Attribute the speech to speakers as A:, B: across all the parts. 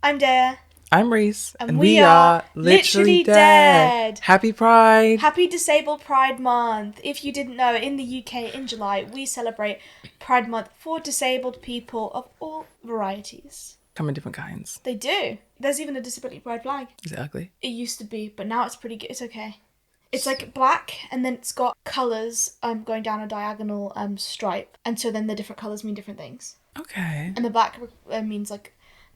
A: I'm Dea.
B: I'm Reese.
A: And we are literally dead.
B: Happy Pride.
A: Happy Disabled Pride Month. If you didn't know, in the UK in July, we celebrate Pride Month for disabled people of all varieties.
B: Come in different kinds.
A: They do. There's even a disability pride flag.
B: Is it ugly?
A: It used to be, but now it's pretty good. It's okay. It's like black, and then it's got colours going down a diagonal stripe. And so then the different colours mean different things.
B: Okay.
A: And the black means like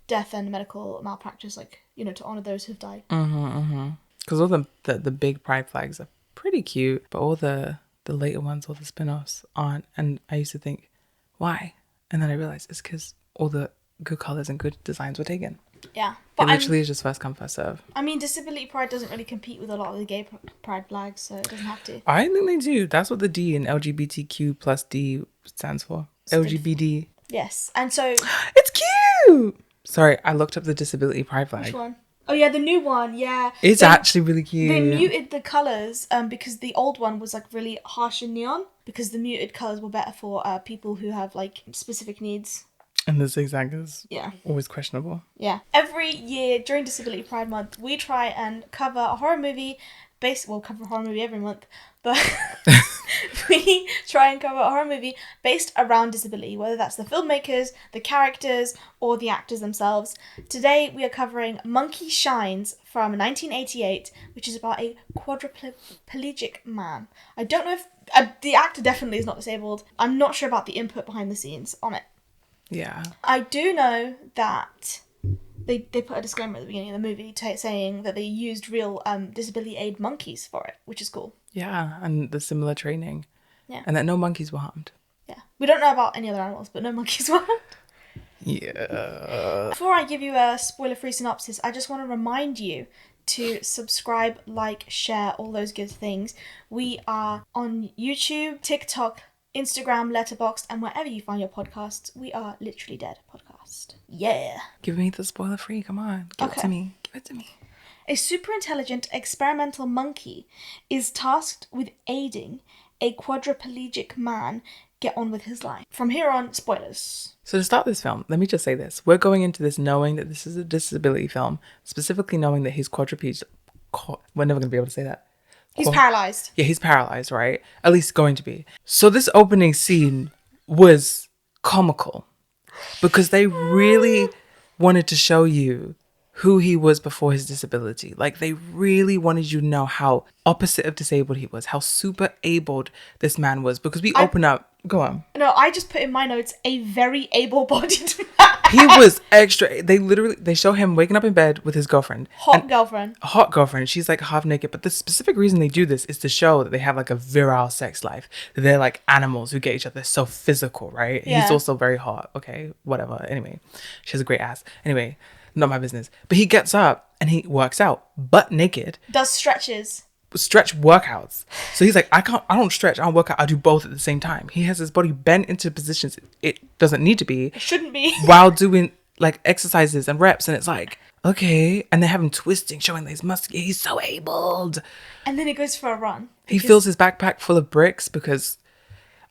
A: death and medical malpractice, like, you know, to honour those who've died.
B: Because all the big pride flags are pretty cute, but all the later ones, all the spin-offs aren't. And I used to think, why? And then I realised it's because all the good colours and good designs were taken.
A: Yeah.
B: But it literally is just first come, first serve.
A: I mean, disability pride doesn't really compete with a lot of the gay pride flags, so it doesn't have to.
B: I think they do. That's what the D in LGBTQ plus D stands for. LGBT.
A: Yes. And so...
B: It's cute! Sorry, I looked up the disability pride flag.
A: Which one? Oh, yeah, the new one, yeah.
B: It's actually really cute.
A: They muted the colours because the old one was, like, really harsh and neon, because the muted colours were better for people who have, like, specific needs.
B: And the zigzag is always questionable.
A: Yeah. Every year during Disability Pride Month, we try and cover a horror movie cover a horror movie every month, but we try and cover a horror movie based around disability, whether that's the filmmakers, the characters, or the actors themselves. Today, we are covering Monkey Shines from 1988, which is about a quadriplegic man. I don't know if... the actor definitely is not disabled. I'm not sure about the input behind the scenes on it.
B: Yeah.
A: I do know that they put a disclaimer at the beginning of the movie saying that they used real disability aid monkeys for it, which is cool.
B: Yeah, and the similar training.
A: Yeah.
B: And that no monkeys were harmed.
A: Yeah. We don't know about any other animals, but no monkeys were harmed.
B: Yeah.
A: Before I give you a spoiler-free synopsis, I just want to remind you to subscribe, like, share, all those good things. We are on YouTube, TikTok, Instagram, Letterboxd, and wherever you find your podcasts. We are Literally Dead Podcast. Yeah.
B: Give me the spoiler free. Come on. Give it to me. Give it to me.
A: A super intelligent experimental monkey is tasked with aiding a quadriplegic man get on with his life. From here on, spoilers.
B: So to start this film, let me just say this. We're going into this knowing that this is a disability film, specifically knowing that he's quadriplegic. We're never going to be able to say that.
A: He's paralysed.
B: Yeah, he's paralysed, right? At least going to be. So this opening scene was comical because they really wanted to show you who he was before his disability. Like, they really wanted you to know how opposite of disabled he was, how super abled this man was, because we open up... Go on.
A: No, I just put in my notes, a very able-bodied man.
B: He was extra... They show him waking up in bed with his girlfriend.
A: Hot girlfriend. She's like half naked. But the specific reason they do this is to show that they have like a virile sex life. That they're like animals who get each other. So physical, right? Yeah. He's also very hot. Okay, whatever. Anyway, she has a great ass. Anyway, not my business. But he gets up and he works out butt naked. Does stretch
B: workouts. So he's like, I don't stretch, I don't work out, I do both at the same time. He has his body bent into positions it doesn't need to be.
A: It shouldn't be.
B: While doing like exercises and reps, and it's like, okay. And they have him twisting, showing that he's muscular. He's so abled.
A: And then he goes for a run.
B: He fills his backpack full of bricks because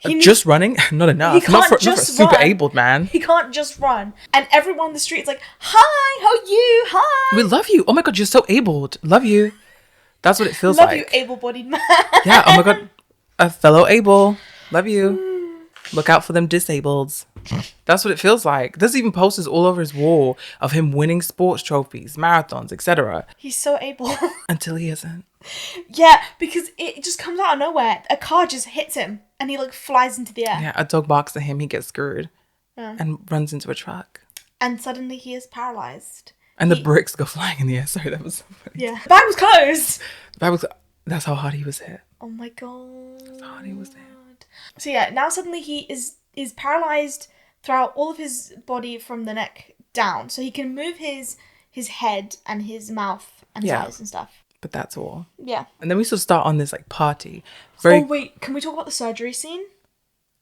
B: just running, not enough. Not for a super abled man.
A: He can't just run. And everyone on the street is like, hi, how are you? Hi.
B: We love you. Oh my God, you're so abled. Love you. That's what it feels like.
A: Love you, able-bodied man.
B: Yeah, oh my God. A fellow able. Love you. Look out for them disableds. That's what it feels like. There's even posters all over his wall of him winning sports trophies, marathons, etc.
A: He's so able.
B: Until he isn't.
A: Yeah, because it just comes out of nowhere. A car just hits him and he like flies into the air.
B: Yeah, a dog barks at him, he gets screwed. And runs into a truck.
A: And suddenly he is paralysed.
B: And the bricks go flying in the air. Sorry, that was so funny.
A: Yeah. The bag was closed.
B: That's how hard he was hit.
A: Oh my God.
B: That's how hard he was hit.
A: So yeah, now suddenly he is paralysed throughout all of his body from the neck down. So he can move his head and his mouth and his eyes and stuff.
B: But that's all.
A: Yeah.
B: And then we sort of start on this like party.
A: Oh wait, can we talk about the surgery scene?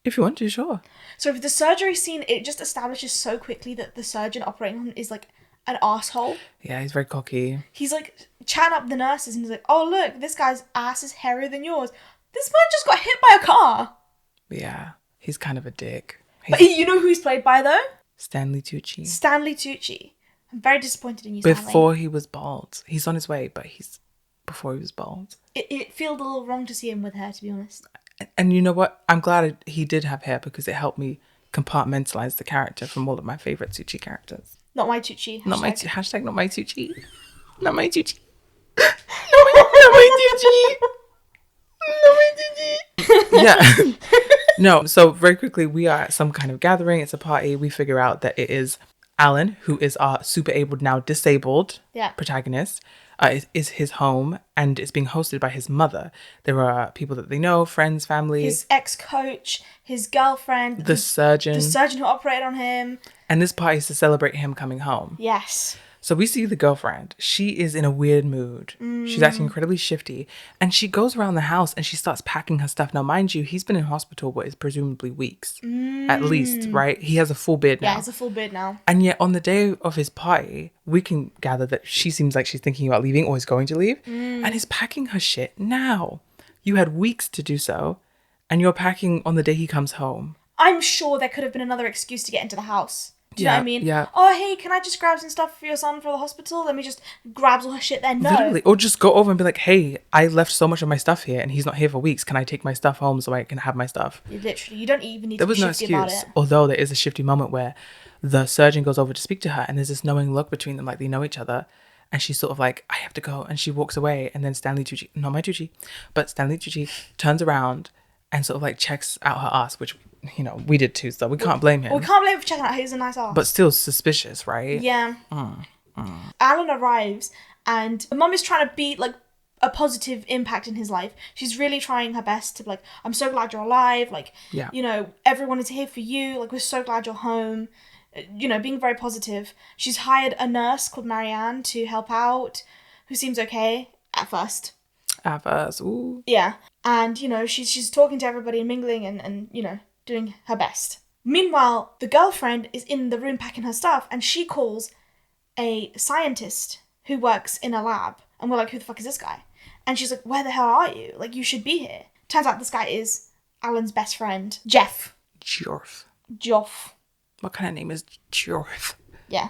B: If you want to, sure.
A: So for the surgery scene, it just establishes so quickly that the surgeon operating on him is like an asshole.
B: Yeah, he's very cocky.
A: He's like chatting up the nurses and he's like, oh look, this guy's ass is hairier than yours. This man just got hit by a car.
B: Yeah, he's kind of a dick.
A: But you know who he's played by though?
B: Stanley Tucci.
A: Stanley Tucci. I'm very disappointed in you, Stanley.
B: Before he was bald. He's on his way, but before he was bald.
A: It feels a little wrong to see him with hair, to be honest.
B: And you know what? I'm glad he did have hair because it helped me compartmentalize the character from all of my favorite Tucci characters.
A: Not my Tucci.
B: Not my hashtag. Not my Tucci. Not my Tucci. Not my Tucci. Not my Tucci. Yeah. No. So very quickly, we are at some kind of gathering. It's a party. We figure out that it is Alan, who is our super abled, now disabled protagonist. Is his home, and it's being hosted by his mother. There are people that they know, friends, family.
A: His ex-coach, his girlfriend.
B: The surgeon.
A: The surgeon who operated on him.
B: And this party is to celebrate him coming home.
A: Yes.
B: So we see the girlfriend. She is in a weird mood. She's acting incredibly shifty. And she goes around the house and she starts packing her stuff. Now, mind you, he's been in hospital, what is presumably weeks. At least, right? He has a full beard now.
A: Yeah, he has a full beard now.
B: And yet on the day of his party, we can gather that she seems like she's thinking about leaving or is going to leave. And is packing her shit now. You had weeks to do so. And you're packing on the day he comes home.
A: I'm sure there could have been another excuse to get into the house. Do you know what I mean?
B: Yeah.
A: Oh, hey, can I just grab some stuff for your son for the hospital? Let me just grab all her shit there. No.
B: Literally. Or just go over and be like, hey, I left so much of my stuff here and he's not here for weeks. Can I take my stuff home so I can have my stuff?
A: Literally. You don't even need
B: to
A: be
B: shifty
A: about it.
B: There was no excuse. Although there is a shifty moment where the surgeon goes over to speak to her and there's this knowing look between them, like they know each other. And she's sort of like, I have to go. And she walks away. And then Stanley Tucci, not my Tucci, but Stanley Tucci turns around and sort of like checks out her ass, which, you know, we did too, so we can't blame him.
A: We can't blame him for checking out. He's a nice ass.
B: But still suspicious, right?
A: Yeah. Alan arrives and the mum is trying to be like a positive impact in his life. She's really trying her best to be like, I'm so glad you're alive. Like, you know, everyone is here for you. Like, we're so glad you're home. You know, being very positive. She's hired a nurse called Marianne to help out, who seems okay at first.
B: At first, ooh.
A: Yeah. And, you know, she's talking to everybody and mingling and, you know, doing her best. Meanwhile, the girlfriend is in the room packing her stuff and she calls a scientist who works in a lab. And we're like, who the fuck is this guy? And she's like, where the hell are you? Like, you should be here. Turns out this guy is Alan's best friend, Jeff. Joff.
B: What kind of name is Jorf?
A: Yeah.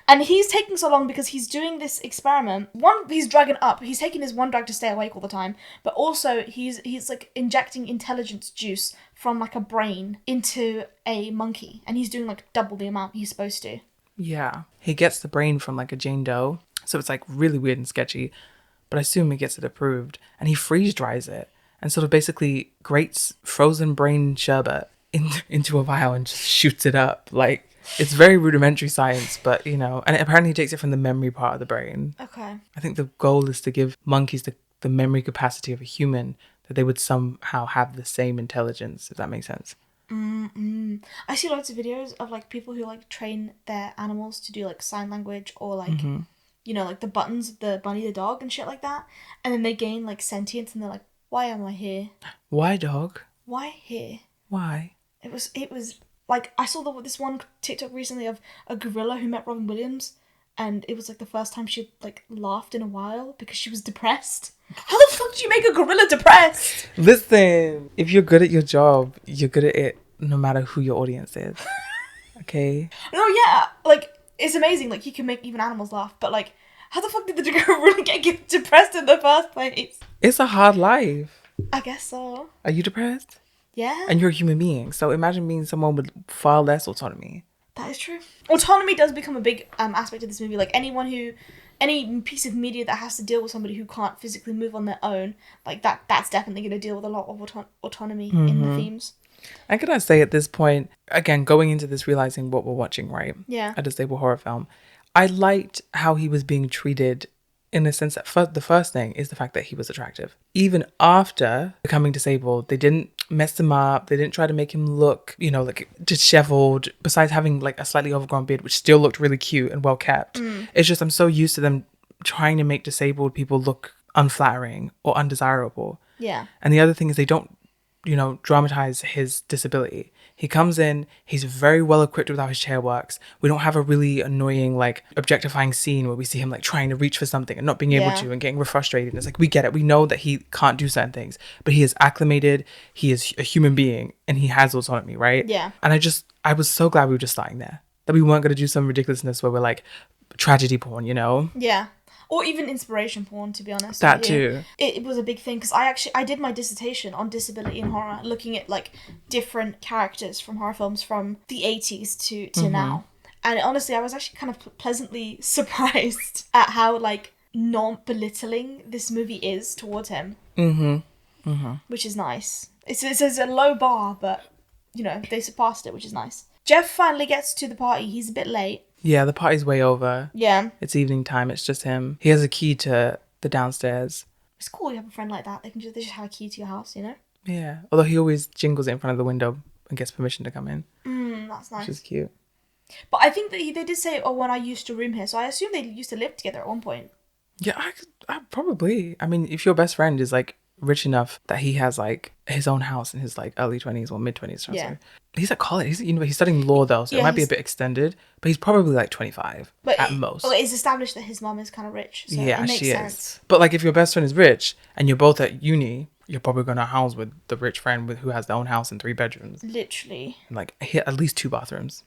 A: And he's taking so long because he's doing this experiment. One, he's drugging up. He's taking his one drug to stay awake all the time. But also, he's like injecting intelligence juice from like a brain into a monkey. And he's doing like double the amount he's supposed to.
B: Yeah. He gets the brain from like a Jane Doe. So it's like really weird and sketchy. But I assume he gets it approved. And he freeze dries it. And sort of basically grates frozen brain sherbet into a vial and just shoots it up. Like, it's very rudimentary science, but, you know, and it apparently takes it from the memory part of the brain. Okay. I think the goal is to give monkeys the memory capacity of a human, that they would somehow have the same intelligence, if that makes sense.
A: I see lots of videos of, like, people who, like, train their animals to do, like, sign language or, like, you know, like, the buttons of the bunny, the dog and shit like that. And then they gain, like, sentience and they're like, why am I here?
B: Why, dog?
A: Why here?
B: Why?
A: It was... Like, I saw this one TikTok recently of a gorilla who met Robin Williams, and it was, like, the first time she, like, laughed in a while because she was depressed. How the fuck do you make a gorilla depressed?
B: Listen, if you're good at your job, you're good at it no matter who your audience is. Okay?
A: No, yeah, like, it's amazing. Like, you can make even animals laugh, but, like, how the fuck did the gorilla get depressed in the first place?
B: It's a hard life.
A: I guess so.
B: Are you depressed?
A: Yeah.
B: And you're a human being, so imagine being someone with far less autonomy.
A: That is true. Autonomy does become a big aspect of this movie. Like, any piece of media that has to deal with somebody who can't physically move on their own, like, that's definitely going to deal with a lot of autonomy in the themes.
B: And can I say at this point, again, going into this, realizing what we're watching, right?
A: Yeah.
B: A disabled horror film. I liked how he was being treated, in the sense that the first thing is the fact that he was attractive. Even after becoming disabled, they didn't mess him up. They didn't try to make him look, you know, like disheveled, besides having like a slightly overgrown beard, which still looked really cute and well kept. It's just, I'm so used to them trying to make disabled people look unflattering or undesirable.
A: Yeah.
B: And the other thing is they don't, you know, dramatize his disability. He comes in, he's very well equipped with how his chair works. We don't have a really annoying, like, objectifying scene where we see him, like, trying to reach for something and not being able to and getting frustrated. It's like, we get it. We know that he can't do certain things, but he is acclimated. He is a human being and he has autonomy, right?
A: Yeah.
B: And I was so glad we were just starting there. That we weren't going to do some ridiculousness where we're like, tragedy porn, you know?
A: Yeah. Or even inspiration porn, to be honest.
B: That
A: with you.
B: too.
A: It was a big thing because I did my dissertation on disability in horror, looking at like different characters from horror films from the 80s to now. And honestly, I was actually kind of pleasantly surprised at how like non-belittling this movie is towards him. Which is nice. It's a low bar, but you know, they surpassed it, which is nice. Jeff finally gets to the party. He's a bit late.
B: Yeah, the party's way over.
A: Yeah.
B: It's evening time. It's just him. He has a key to the downstairs.
A: It's cool you have a friend like that. They just have a key to your house, you know?
B: Yeah. Although he always jingles it in front of the window and gets permission to come in.
A: That's nice.
B: Which is cute.
A: But I think that they did say, oh, when I used to room here. So I assume they used to live together at one point.
B: Yeah, I probably. I mean, if your best friend is like rich enough that he has like his own house in his like early 20s or mid 20s,
A: Yeah.
B: he's at college. He's studying law though, so
A: Yeah,
B: it might be a
A: he's-
B: bit extended. But he's probably like 25 at most.
A: Well, it's established that his mom is kind of rich. So
B: Yeah,
A: it makes
B: she
A: sense.
B: is. But like, if your best friend is rich and you're both at uni, you're probably gonna house with the rich friend who has their own house and 3 bedrooms
A: Literally.
B: and like at least 2 bathrooms.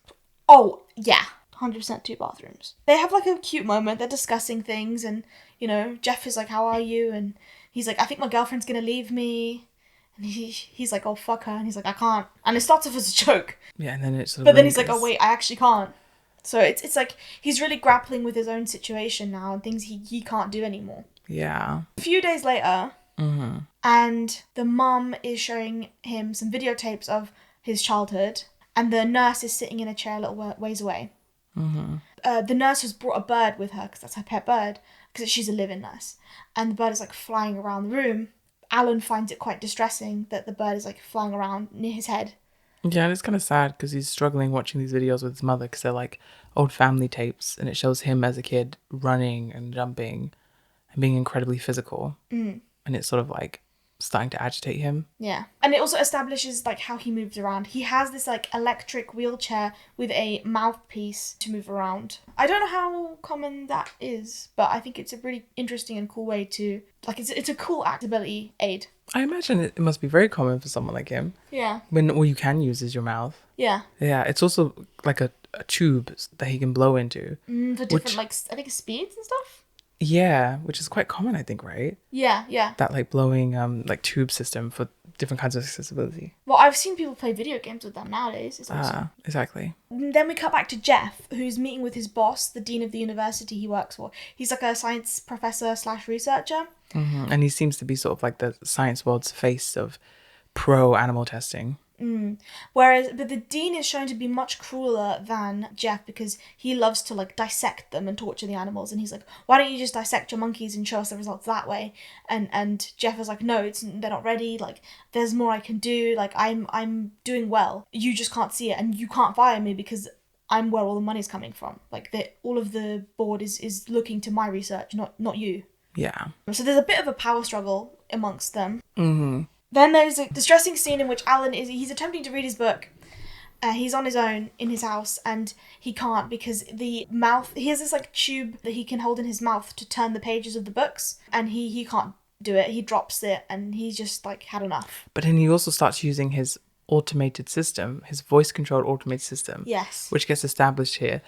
A: Oh, yeah. 100% 2 bathrooms. They have like a cute moment. They're discussing things and, you know, Jeff is like, how are you? And he's like, I think my girlfriend's gonna leave me. And he's like, oh, fuck her. And he's like, I can't. And it starts off as a joke.
B: Yeah, and then it's.
A: But then he's like, oh, wait, I actually can't. So it's like he's really grappling with his own situation now and things he can't do anymore.
B: Yeah.
A: A few days later, and the mum is showing him some videotapes of his childhood, and the nurse is sitting in a chair a little ways away. The nurse has brought a bird with her because that's her pet bird, because she's a live-in nurse, and the bird is like flying around the room. Alan finds it quite distressing that the bird is like flying around near his head.
B: Yeah, and it's kind of sad because he's struggling watching these videos with his mother because they're like old family tapes, and it shows him as a kid running and jumping and being incredibly physical. And it's sort of like starting to agitate him.
A: Yeah. And it also establishes like how he moves around. He has this like electric wheelchair with a mouthpiece to move around. I don't know how common that is, but I think it's a really interesting and cool way to like it's a cool accessibility aid.
B: I imagine it must be very common for someone like him
A: Yeah.
B: when all you can use is your mouth.
A: Yeah.
B: Yeah, it's also like a tube that he can blow into.
A: For different like I think speeds and stuff.
B: Yeah, which is quite common, I think, right?
A: Yeah, yeah.
B: That like blowing like tube system for different kinds of accessibility.
A: Well, I've seen people play video games with them nowadays. It's awesome.
B: Exactly.
A: Then we cut back to Jeff, who's meeting with his boss, the dean of the university he works for. He's like a science professor / researcher.
B: And he seems to be sort of like the science world's face of pro animal testing.
A: But the dean is shown to be much crueler than Jeff because he loves to like dissect them and torture the animals, and he's like, why don't you just dissect your monkeys and show us the results that way? And Jeff is like, no, they're not ready, like there's more I can do, like I'm doing well, you just can't see it, and you can't fire me because I'm where all the money's coming from, like all of the board is looking to my research, not you.
B: Yeah.
A: So there's a bit of a power struggle amongst them. Then there's a distressing scene in which Alan he's attempting to read his book. He's on his own in his house and he can't because he has this like tube that he can hold in his mouth to turn the pages of the books, and he can't do it. He drops it and he's just like had enough.
B: But then he also starts using his automated system, his voice controlled automated system.
A: Yes.
B: Which gets established here.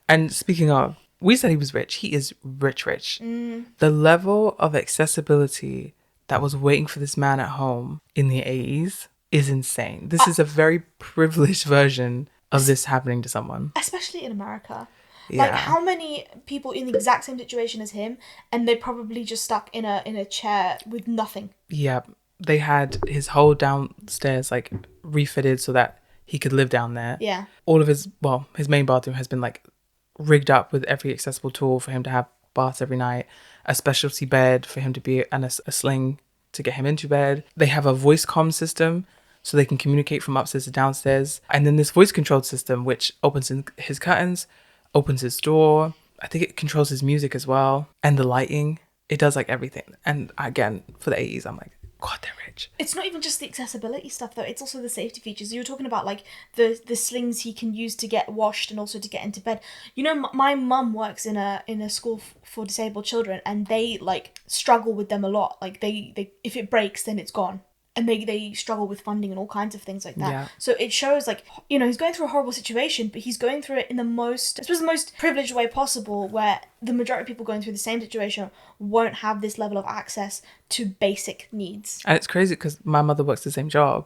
B: And speaking of, we said he was rich. He is rich. The level of accessibility that was waiting for this man at home in the 80s is insane. This is a very privileged version of this happening to someone.
A: Especially in America.
B: Yeah.
A: Like how many people in the exact same situation as him, and they probably just stuck in a chair with nothing.
B: Yeah. They had his whole downstairs like refitted so that he could live down there.
A: Yeah.
B: All of his main bathroom has been like rigged up with every accessible tool for him to have baths every night, a specialty bed for him to be, and a sling to get him into bed. They have a voice comm system so they can communicate from upstairs to downstairs. And then this voice controlled system, which opens his curtains, opens his door. I think it controls his music as well. And the lighting, it does like everything. And again, for the 80s, I'm like, God, they're rich.
A: It's not even just the accessibility stuff though, it's also the safety features. You were talking about like the slings he can use to get washed and also to get into bed. You know, my mum works in a school for disabled children, and they like struggle with them a lot. Like they if it breaks then it's gone. and they struggle with funding and all kinds of things like that.
B: Yeah.
A: So it shows like, you know, he's going through a horrible situation, but he's going through it in the most, I suppose, the most privileged way possible, where the majority of people going through the same situation won't have this level of access to basic needs.
B: And it's crazy because my mother works the same job,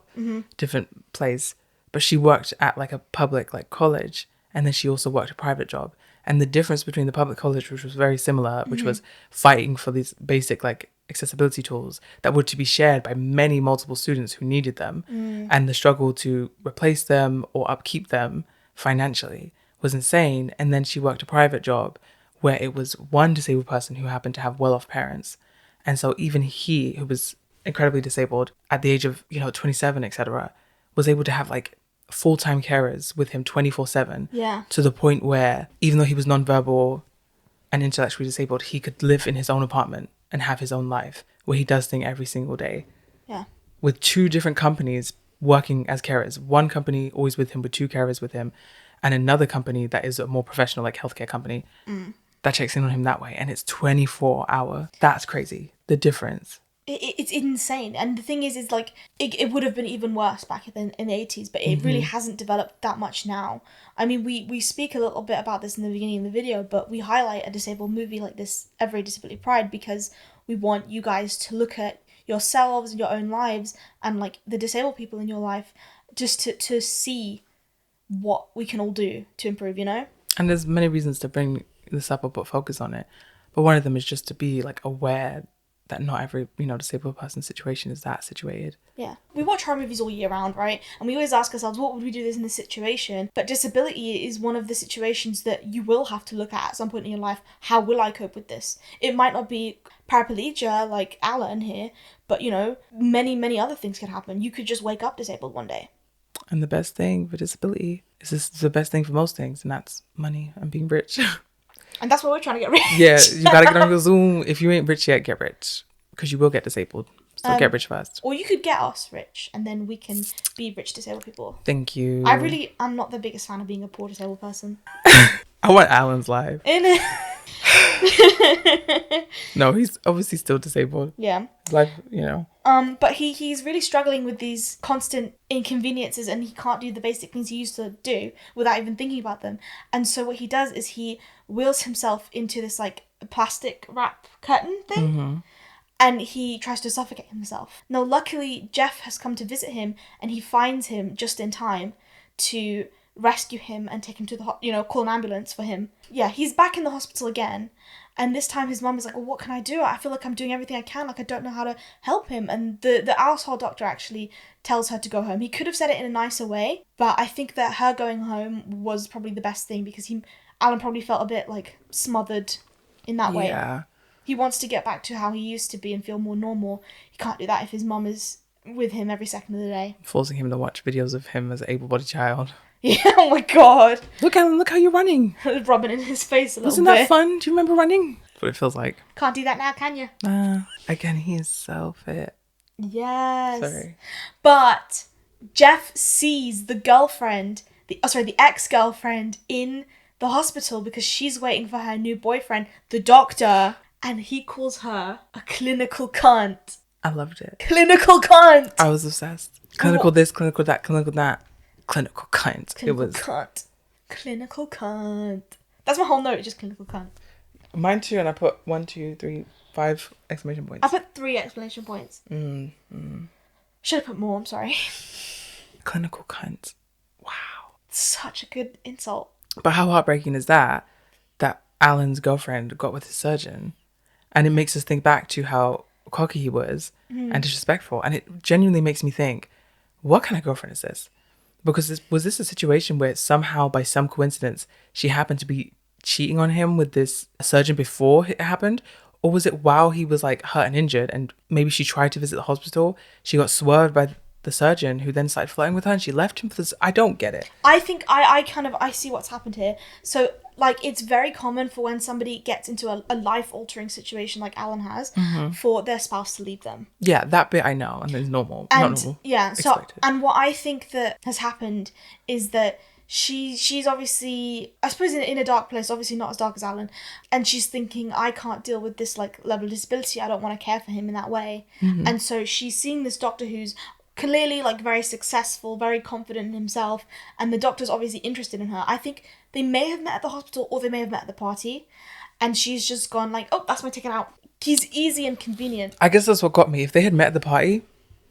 B: different place, but she worked at like a public like college, and then she also worked a private job. And the difference between the public college, which was very similar, which was fighting for these basic like accessibility tools that were to be shared by many multiple students who needed them, and the struggle to replace them or upkeep them financially was insane. And then she worked a private job where it was one disabled person who happened to have well-off parents. And so even he, who was incredibly disabled at the age of, 27, etc., was able to have like full-time carers with him 24/7.
A: Yeah.
B: To the point where even though he was nonverbal and intellectually disabled, he could live in his own apartment and have his own life where he does things every single day.
A: Yeah.
B: With 2 different companies working as carers. One company always with him with 2 carers with him, and another company that is a more professional like healthcare company that checks in on him that way, and it's 24-hour. That's crazy. The difference.
A: It's insane. And the thing is like, it would have been even worse back in the 80s, but it really hasn't developed that much now. I mean, we speak a little bit about this in the beginning of the video, but we highlight a disabled movie like this every Disability Pride because we want you guys to look at yourselves and your own lives and like the disabled people in your life, just to see what we can all do to improve, you know?
B: And there's many reasons to bring this up or put focus on it, but one of them is just to be like aware that not every disabled person's situation is that situated.
A: Yeah, we watch horror movies all year round, right? And we always ask ourselves, what would we do this in this situation? But disability is one of the situations that you will have to look at some point in your life. How will I cope with this? It might not be paraplegia like Alan here, but many other things can happen. You could just wake up disabled one day.
B: And the best thing for disability is this the best thing for most things, and that's money and being rich.
A: And that's what we're trying to get rich.
B: Yeah, you gotta get on your Zoom. If you ain't rich yet, get rich. Because you will get disabled. So get rich first.
A: Or you could get us rich, and then we can be rich disabled people.
B: Thank you.
A: I'm not the biggest fan of being a poor disabled person.
B: I want Alan's life. No, he's obviously still disabled.
A: Yeah.
B: Life,
A: But he's really struggling with these constant inconveniences, and he can't do the basic things he used to do without even thinking about them. And so what he does is he wheels himself into this like plastic wrap curtain thing, and he tries to suffocate himself. Now, luckily, Jeff has come to visit him, and he finds him just in time to rescue him and take him to the call an ambulance for him. Yeah, he's back in the hospital again, and this time his mum is like, well, what can I do? I feel like I'm doing everything I can, like I don't know how to help him. And the asshole doctor actually tells her to go home. He could have said it in a nicer way, but I think that her going home was probably the best thing, because Alan probably felt a bit like smothered in that way.
B: Yeah.
A: He wants to get back to how he used to be and feel more normal. He can't do that if his mum is with him every second of the day.
B: Forcing him to watch videos of him as an able-bodied child.
A: Yeah, oh my god.
B: Look, Alan, look how you're running.
A: Rubbing in his face a little
B: Wasn't
A: bit.
B: that fun? Do you remember running? That's what it feels like.
A: Can't do that now, can you?
B: Again, he is so fit.
A: Yes.
B: Sorry.
A: But Jeff sees the girlfriend, the ex-girlfriend in the hospital because she's waiting for her new boyfriend, the doctor, and he calls her a clinical cunt.
B: I loved it.
A: Clinical cunt.
B: I was obsessed. Clinical this, clinical that, clinical that. Clinical cunt.
A: Clinical
B: It was
A: cunt. Clinical cunt. That's my whole note, just clinical cunt.
B: mine too, and I put 1, 2, 3, 5 exclamation points.
A: I put 3 exclamation points. Should have put more, I'm sorry.
B: Clinical cunt. Wow.
A: Such a good insult.
B: But how heartbreaking is that Alan's girlfriend got with his surgeon, and it makes us think back to how cocky he was and disrespectful, and it genuinely makes me think, what kind of girlfriend is this? Because was this a situation where somehow by some coincidence she happened to be cheating on him with this surgeon before it happened? Or was it while he was like hurt and injured, and maybe she tried to visit the hospital, she got swerved by the surgeon who then started flirting with her and she left him for this? I don't get it.
A: I think I see what's happened here. So like, it's very common for when somebody gets into a life-altering situation like Alan has, for their spouse to leave them.
B: Yeah, that bit I know, and it's normal.
A: And
B: not normal.
A: yeah, so
B: Expected.
A: and what I think that has happened is that she's obviously, I suppose, in a dark place, obviously not as dark as Alan, and she's thinking, I can't deal with this like level of disability, I don't want to care for him in that way. And so she's seeing this doctor who's clearly like very successful, very confident in himself, and the doctor's obviously interested in her. I think they may have met at the hospital or they may have met at the party, and she's just gone like, oh, that's my ticket out. He's easy and convenient.
B: I guess that's what got me. If they had met at the party,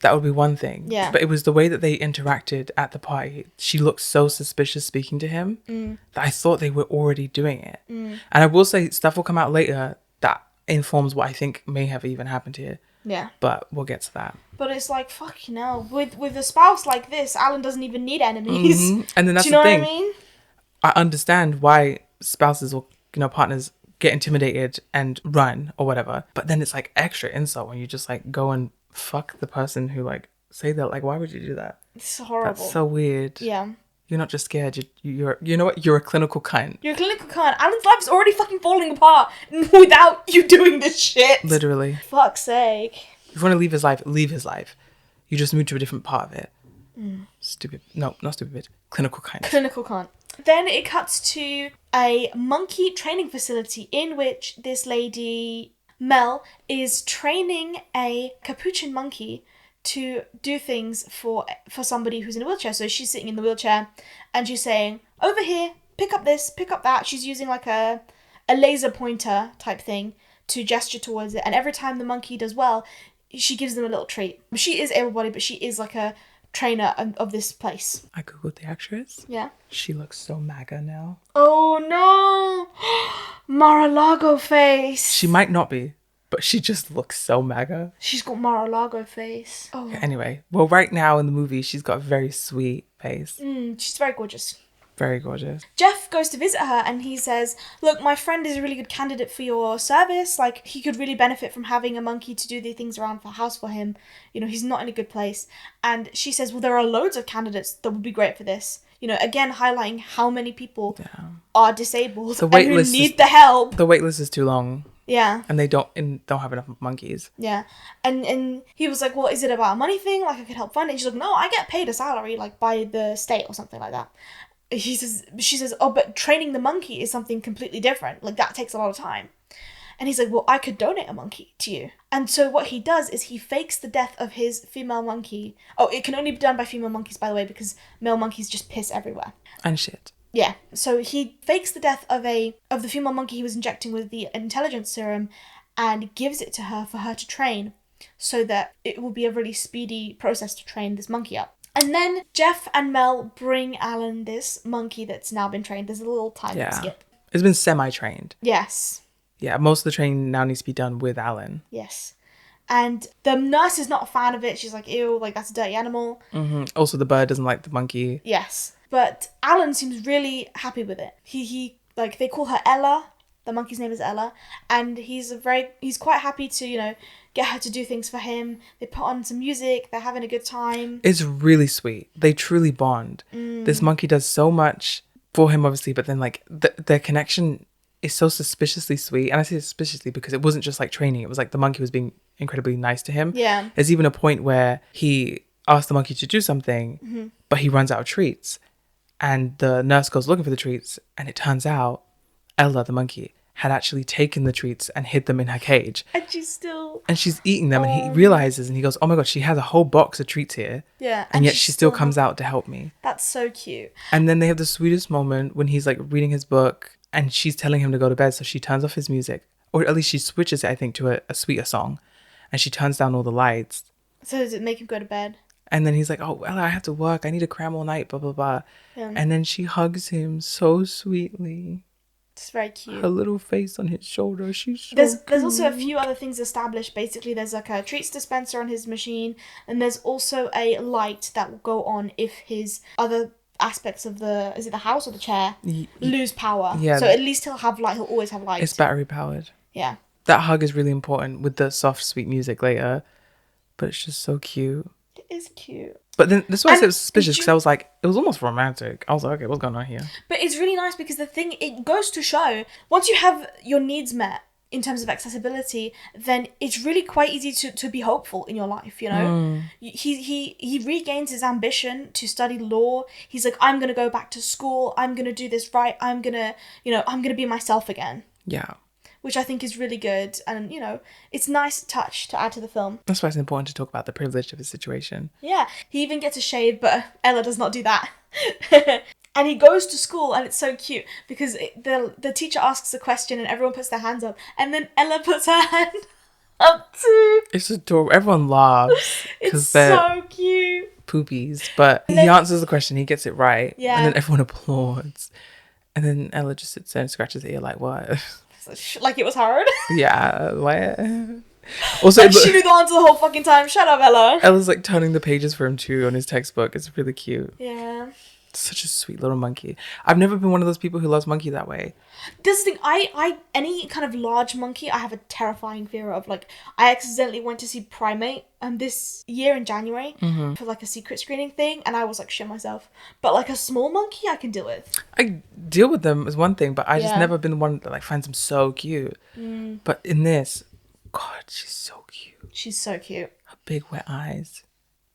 B: that would be one thing.
A: Yeah.
B: But it was the way that they interacted at the party. She looked so suspicious speaking to him that I thought they were already doing it. And I will say stuff will come out later that informs what I think may have even happened here.
A: Yeah.
B: But we'll get to that.
A: But it's like, fucking hell. With a spouse like this, Alan doesn't even need enemies.
B: And then that's
A: Do you know
B: the thing.
A: what I mean?
B: I understand why spouses or partners get intimidated and run or whatever. But then it's like extra insult when you just like go and fuck the person who like say that. Like, why would you do that?
A: It's horrible.
B: That's so weird.
A: Yeah.
B: You're not just scared. You're you know what? You're a clinical cunt.
A: You're a clinical cunt. Alan's life is already fucking falling apart without you doing this shit.
B: Literally.
A: Fuck's sake.
B: If you want to leave his life, leave his life. You just move to a different part of it. Stupid. No, not stupid. Clinical cunt.
A: Clinical cunt. Then it cuts to a monkey training facility in which this lady, Mel, is training a capuchin monkey to do things for somebody who's in a wheelchair. So she's sitting in the wheelchair and she's saying, over here, pick up this, pick up that. She's using like a laser pointer type thing to gesture towards it. And every time the monkey does well, she gives them a little treat. She is able-bodied, but she is like a trainer of this place.
B: I googled the actress.
A: Yeah.
B: She looks so MAGA now.
A: Oh no! Mar-a-Lago face.
B: She might not be, but she just looks so MAGA.
A: She's got Mar-a-Lago face. Oh.
B: Anyway, well, right now in the movie, she's got a very sweet face.
A: She's very gorgeous.
B: Very gorgeous.
A: Jeff goes to visit her and he says, look, my friend is a really good candidate for your service. Like, he could really benefit from having a monkey to do the things around the house for him. You know, he's not in a good place. And she says, well, there are loads of candidates that would be great for this. You know, again, highlighting how many people are disabled and who need the help.
B: The wait list is too long.
A: Yeah.
B: And they don't have enough monkeys.
A: Yeah. And he was like, well, is it about a money thing? Like, I could help fund it. And she's like, no, I get paid a salary, like, by the state or something like that. She says, oh, but training the monkey is something completely different. Like, that takes a lot of time. And he's like, well, I could donate a monkey to you. And so what he does is he fakes the death of his female monkey. Oh, it can only be done by female monkeys, by the way, because male monkeys just piss everywhere.
B: And shit.
A: Yeah. So he fakes the death of the female monkey he was injecting with the intelligence serum and gives it to her for her to train so that it will be a really speedy process to train this monkey up. And then Jeff and Mel bring Alan this monkey that's now been trained. There's a little time skip.
B: It's been semi-trained.
A: Yes.
B: Yeah, most of the training now needs to be done with Alan.
A: Yes. And the nurse is not a fan of it. She's like, ew, like, that's a dirty animal.
B: Mm-hmm. Also, the bird doesn't like the monkey.
A: Yes. But Alan seems really happy with it. He like, they call her Ella. The monkey's name is Ella. And he's quite happy to, you know, get her to do things for him. They put on some music. They're having a good time.
B: It's really sweet. They truly bond. This monkey does so much for him, obviously, but then, like, their connection is so suspiciously sweet. And I say suspiciously because it wasn't just, like, training. It was, like, the monkey was being incredibly nice to him.
A: Yeah.
B: There's even a point where he asked the monkey to do something, but he runs out of treats. And the nurse goes looking for the treats, and it turns out Ella, the monkey, had actually taken the treats and hid them in her cage.
A: And she's
B: eating them, and he realizes, and he goes, oh my god, she has a whole box of treats here.
A: Yeah.
B: And yet she still comes out to help me.
A: That's so cute.
B: And then they have the sweetest moment when he's like reading his book and she's telling him to go to bed, so she turns off his music. Or at least she switches it, I think, to a sweeter song. And she turns down all the lights.
A: So does it make him go to bed?
B: And then he's like, oh, Ella, I have to work. I need to cram all night, blah, blah, blah.
A: Yeah.
B: And then she hugs him so sweetly.
A: It's very cute.
B: Her little face on his shoulder. She's so
A: There's also a few other things established. Basically, there's like a treats dispenser on his machine. And there's also a light that will go on if his other aspects of is it the house or the chair, lose power. Yeah. So at least he'll have light. He'll always have light.
B: It's battery powered.
A: Yeah.
B: That hug is really important with the soft, sweet music later. But it's just so cute.
A: It is cute.
B: But then this is why I said it was suspicious, because I was like, it was almost romantic. I was like, okay, what's going on here?
A: But it's really nice because it goes to show, once you have your needs met, in terms of accessibility, then it's really quite easy to be hopeful in your life, you know? He regains his ambition to study law. He's like, I'm going to go back to school. I'm going to do this right. I'm going to be myself again.
B: Yeah.
A: Which I think is really good. And, you know, it's a nice touch to add to the film.
B: That's why it's important to talk about the privilege of his situation.
A: Yeah. He even gets a shave, but Ella does not do that. And he goes to school, and it's so cute because the teacher asks a question and everyone puts their hands up, and then Ella puts her hand up too.
B: It's adorable. Everyone laughs
A: It's
B: they're
A: so cute.
B: poopies, but he answers the question, he gets it right,
A: Yeah.
B: and then everyone applauds. And then Ella just sits there and scratches her ear like, what?
A: Like it was hard.
B: Yeah, what? Also,
A: Like she knew the answer the whole fucking time. Shut up, Ella.
B: Ella's like turning the pages for him too on his textbook. It's really cute.
A: Yeah.
B: Such a sweet little monkey. I've never been one of those people who loves monkey that way.
A: This is the thing, I any kind of large monkey I have a terrifying fear of. Like, I accidentally went to see Primate this year in January for like a secret screening thing, and I was like shit myself. But like a small monkey I can deal with.
B: I deal with them as one thing, but I just
A: Yeah.
B: never been the one that like finds them so cute. But in this, God, she's so cute.
A: She's so cute.
B: Her big wet eyes.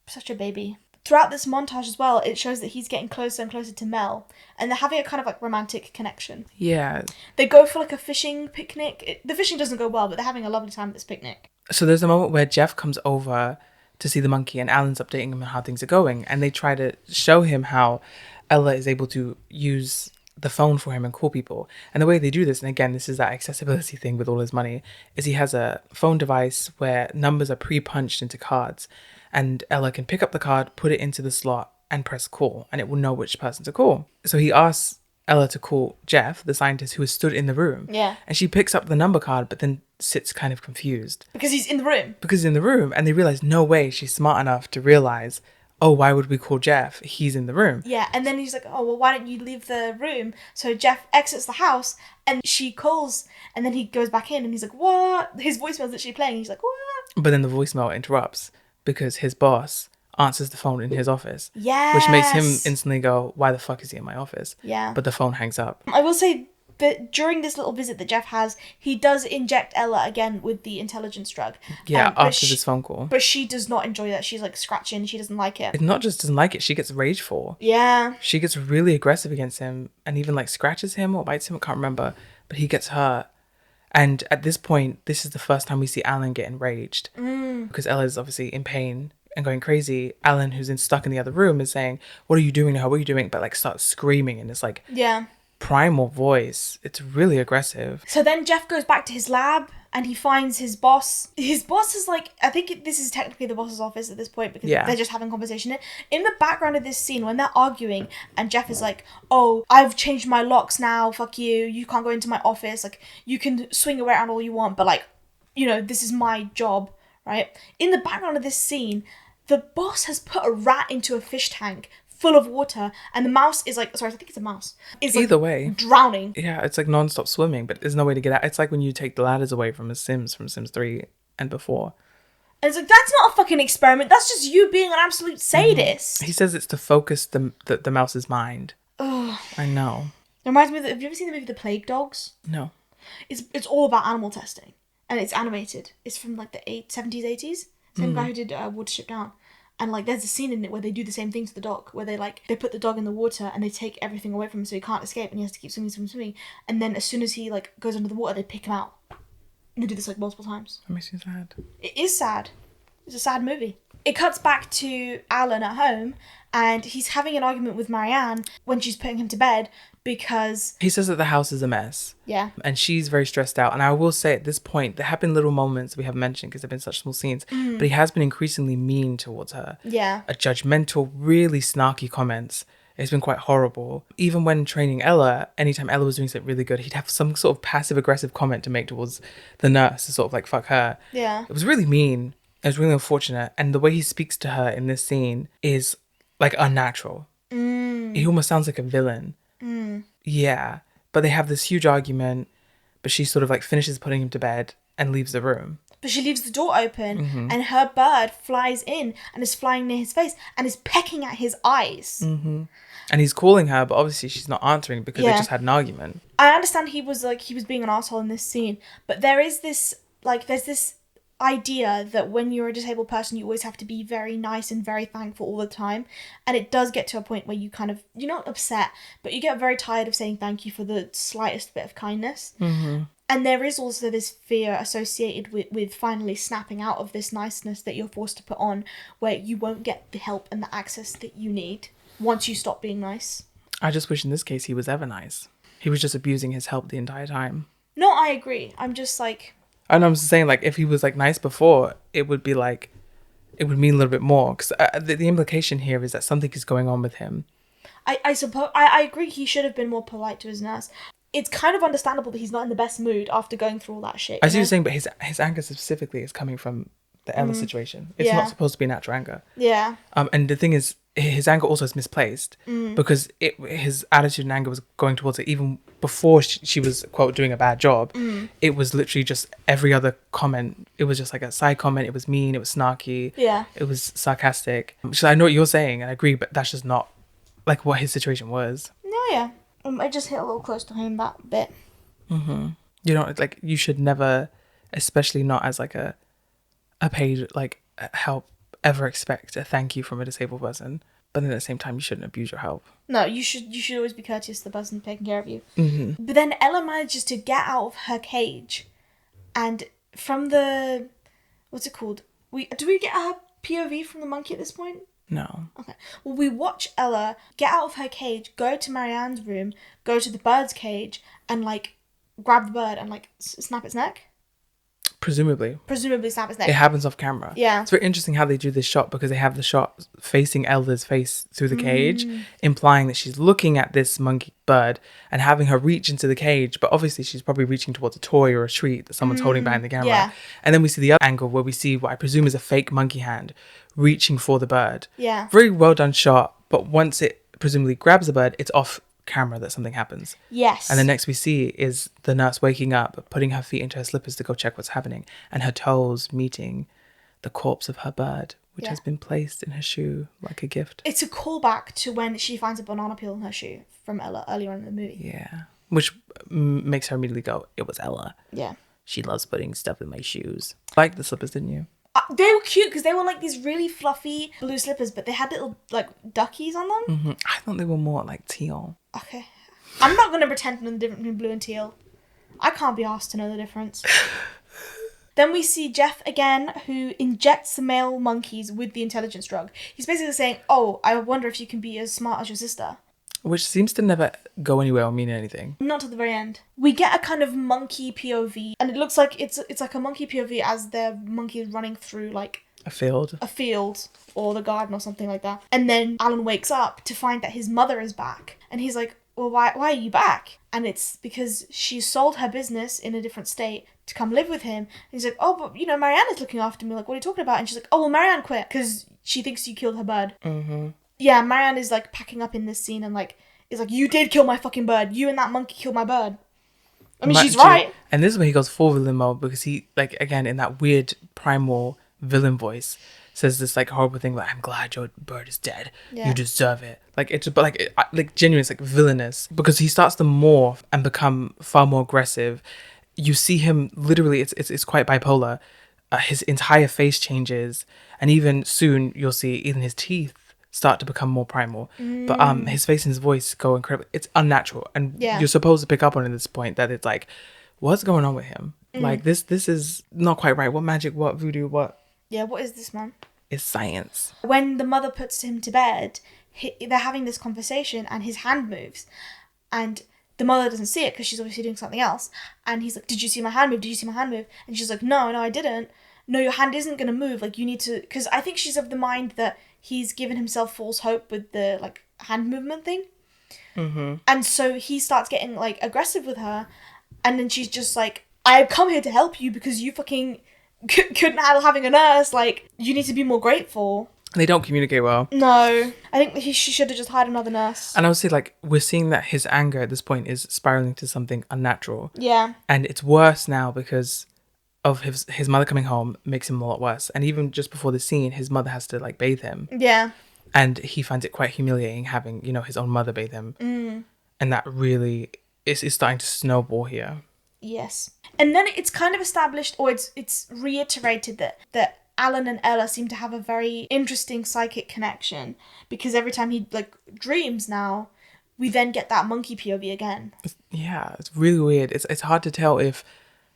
A: Such a baby. Throughout this montage as well, it shows that he's getting closer and closer to Mel, and they're having a kind of like romantic connection.
B: Yeah.
A: They go for like a fishing picnic. The fishing doesn't go well, but they're having a lovely time at this picnic.
B: So there's a moment where Jeff comes over to see the monkey and Alan's updating him on how things are going, and they try to show him how Ella is able to use the phone for him and call people. And the way they do this, and again, this is that accessibility thing with all his money, is he has a phone device where numbers are pre-punched into cards, and Ella can pick up the card, put it into the slot, and press call, and it will know which person to call. So he asks Ella to call Jeff, the scientist who is stood in the room.
A: Yeah.
B: And she picks up the number card, but then sits kind of confused.
A: Because he's in the room.
B: Because he's in the room, and they realize no way she's smart enough to realize, oh, why would we call Jeff? He's in the room.
A: Yeah, and then he's like, oh, well, why don't you leave the room? So Jeff exits the house, and she calls, and then he goes back in, and he's like, what? His voicemail's literally playing, he's like, what?
B: But then the voicemail interrupts because his boss answers the phone in his office.
A: Yes.
B: Which makes him instantly go, why the fuck is he in my office?
A: Yeah.
B: But the phone hangs up.
A: I will say that during this little visit that Jeff has, he does inject Ella again with the intelligence drug.
B: Yeah,
A: But
B: after this phone call.
A: But she does not enjoy that. She's like scratching. She doesn't like it.
B: It's not just doesn't like it, she gets rageful.
A: Yeah.
B: She gets really aggressive against him and even like scratches him or bites him, I can't remember. But he gets hurt. And at this point, this is the first time we see Alan get enraged. Because Ella's obviously in pain and going crazy. Alan, who's stuck in the other room, is saying, what are you doing now? What are you doing? But like starts screaming in this like
A: Yeah.
B: primal voice. It's really aggressive.
A: So then Jeff goes back to his lab and he finds his boss. His boss is like, I think this is technically the boss's office at this point because they're just having conversation. In the background of this scene, when they're arguing and Jeff is like, oh, I've changed my locks now, fuck you, you can't go into my office, like, you can swing around all you want, but like, you know, this is my job, right? In the background of this scene, the boss has put a rat into a fish tank full of water, and the mouse is like, sorry, I think it's a mouse. Is like
B: Either way.
A: drowning.
B: Yeah, it's like non-stop swimming, but there's no way to get out. It's like when you take the ladders away from Sims 3 and before.
A: And it's like, that's not a fucking experiment. That's just you being an absolute sadist.
B: He says it's to focus the mouse's mind.
A: Ugh.
B: I know.
A: It reminds me of, have you ever seen the movie The Plague Dogs?
B: No.
A: It's all about animal testing. And it's animated. It's from like the 70s, 80s. Same guy who did Watership Down. And like there's a scene in it where they do the same thing to the dog, where they put the dog in the water and they take everything away from him so he can't escape and he has to keep swimming. And then as soon as he like goes under the water, they pick him out. And they do this like multiple times.
B: That makes me sad.
A: It is sad. It's a sad movie. It cuts back to Alan at home and he's having an argument with Marianne when she's putting him to bed because...
B: He says that the house is a mess.
A: Yeah.
B: And she's very stressed out. And I will say at this point, there have been little moments we haven't mentioned because they've been such small scenes, but he has been increasingly mean towards her.
A: Yeah.
B: A judgmental, really snarky comments. It's been quite horrible. Even when training Ella, anytime Ella was doing something really good, he'd have some sort of passive-aggressive comment to make towards the nurse to sort of like fuck her.
A: Yeah.
B: It was really mean. It was really unfortunate. And the way he speaks to her in this scene is like unnatural. He almost sounds like a villain. Yeah. But they have this huge argument, but she sort of like finishes putting him to bed and leaves the room.
A: but she leaves the door open and her bird flies in and is flying near his face and is pecking at his eyes.
B: And he's calling her, but obviously she's not answering because they just had an argument.
A: I understand he was being an asshole in this scene, but there's this idea that when you're a disabled person, you always have to be very nice and very thankful all the time. And it does get to a point where you're not upset, but you get very tired of saying thank you for the slightest bit of kindness. And there is also this fear associated with finally snapping out of this niceness that you're forced to put on, where you won't get the help and the access that you need once you stop being nice.
B: I just wish in this case he was ever nice. He was just abusing his help the entire time.
A: No, I agree. I'm just like...
B: And I'm just saying, like, if he was, like, nice before, it would be, like, it would mean a little bit more. Because the implication here is that something is going on with him.
A: I suppose... I agree he should have been more polite to his nurse. It's kind of understandable that he's not in the best mood after going through all that shit.
B: I see what you're saying, but his anger specifically is coming from the Ella situation. It's not supposed to be natural anger.
A: Yeah.
B: And the thing is, his anger also is misplaced because his attitude and anger was going towards it even before she was, quote, doing a bad job. It was literally just every other comment. It was just like a side comment. It was mean. It was snarky.
A: Yeah.
B: It was sarcastic. So I know what you're saying and I agree, but that's just not like what his situation was.
A: No, yeah. I just hit a little close to home that bit.
B: You know, like you should never, especially not as like a paid like help, ever expect a thank you from a disabled person. But then at the same time, you shouldn't abuse your help.
A: No, you should always be courteous to the person taking care of you. But then Ella manages to get out of her cage, and from the... What's it called? Do we get her POV from the monkey at this point?
B: No.
A: Okay. Well, we watch Ella get out of her cage, go to Marianne's room, go to the bird's cage, and, like, grab the bird and, like, snap its neck.
B: Presumably
A: snap its neck.
B: it happens off camera.
A: Yeah.
B: It's very interesting how they do this shot because they have the shot facing Ella's face through the cage, implying that she's looking at this monkey bird and having her reach into the cage, but obviously she's probably reaching towards a toy or a treat that someone's holding behind the camera.
A: Yeah.
B: And then we see the other angle where we see what I presume is a fake monkey hand reaching for the bird.
A: Yeah.
B: Very well done shot, but once it presumably grabs the bird, it's off camera that something happens.
A: Yes.
B: And the next we see is the nurse waking up, putting her feet into her slippers to go check what's happening, and her toes meeting the corpse of her bird, which has been placed in her shoe like a gift.
A: It's a callback to when she finds a banana peel in her shoe from Ella earlier on in the movie.
B: Yeah. Which makes her immediately go, it was Ella.
A: Yeah.
B: She loves putting stuff in my shoes. Like the slippers, didn't you?
A: They were cute because they were like these really fluffy blue slippers, but they had little like duckies on them.
B: I thought they were more like teal.
A: Okay. I'm not going to pretend to know the difference between blue and teal. I can't be asked to know the difference. Then we see Jeff again, who injects the male monkeys with the intelligence drug. He's basically saying, oh, I wonder if you can be as smart as your sister.
B: Which seems to never go anywhere or mean anything.
A: Not to the very end. We get a kind of monkey POV, and it looks like it's like a monkey POV as their monkey is running through like
B: A field.
A: a field or the garden or something like that. And then Alan wakes up to find that his mother is back. And he's like, well, why are you back? And it's because she sold her business in a different state to come live with him. And he's like, oh, but, you know, Marianne is looking after me. Like, what are you talking about? And she's like, oh, well, Marianne quit because she thinks you killed her bird. Yeah, Marianne is, like, packing up in this scene and, like, is like, you did kill my fucking bird. You and that monkey killed my bird. I mean, she's right.
B: And this is where he goes full villain mode because he, like, again, in that weird primal villain voice, says this, like, horrible thing like, I'm glad your bird is dead.
A: Yeah.
B: You deserve it. Like, it's, but, like genuine, it's, like, villainous. Because he starts to morph and become far more aggressive. You see him, literally, it's quite bipolar. His entire face changes. And even soon, you'll see even his teeth start to become more primal. But his face and his voice go incredible. It's unnatural. And you're supposed to pick up on it at this point that it's like, what's going on with him? Like, this is not quite right. What magic, what voodoo, what?
A: Yeah, what is this, man?
B: It's science.
A: When the mother puts him to bed, they're having this conversation and his hand moves. And the mother doesn't see it because she's obviously doing something else. And he's like, did you see my hand move? Did you see my hand move? And she's like, no, I didn't. No, your hand isn't going to move. Like, you need to... Because I think she's of the mind that he's given himself false hope with the, like, hand movement thing. And so he starts getting, like, aggressive with her. And then she's just like, I've come here to help you because you fucking couldn't handle having a nurse. Like, you need to be more grateful.
B: They don't communicate well.
A: No. I think she should have just hired another nurse.
B: And I would say, like, we're seeing that his anger at this point is spiraling to something unnatural.
A: Yeah.
B: And it's worse now because of his mother coming home makes him a lot worse. And even just before the scene, his mother has to like bathe him.
A: Yeah.
B: And he finds it quite humiliating having, you know, his own mother bathe him. And that really is starting to snowball here.
A: Yes. And then it's kind of established, or it's reiterated that Alan and Ella seem to have a very interesting psychic connection, because every time he like dreams now, we then get that monkey POV again.
B: It's really weird. It's hard to tell if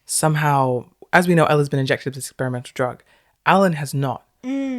B: somehow, as we know, Ella's been injected with this experimental drug. Alan has not.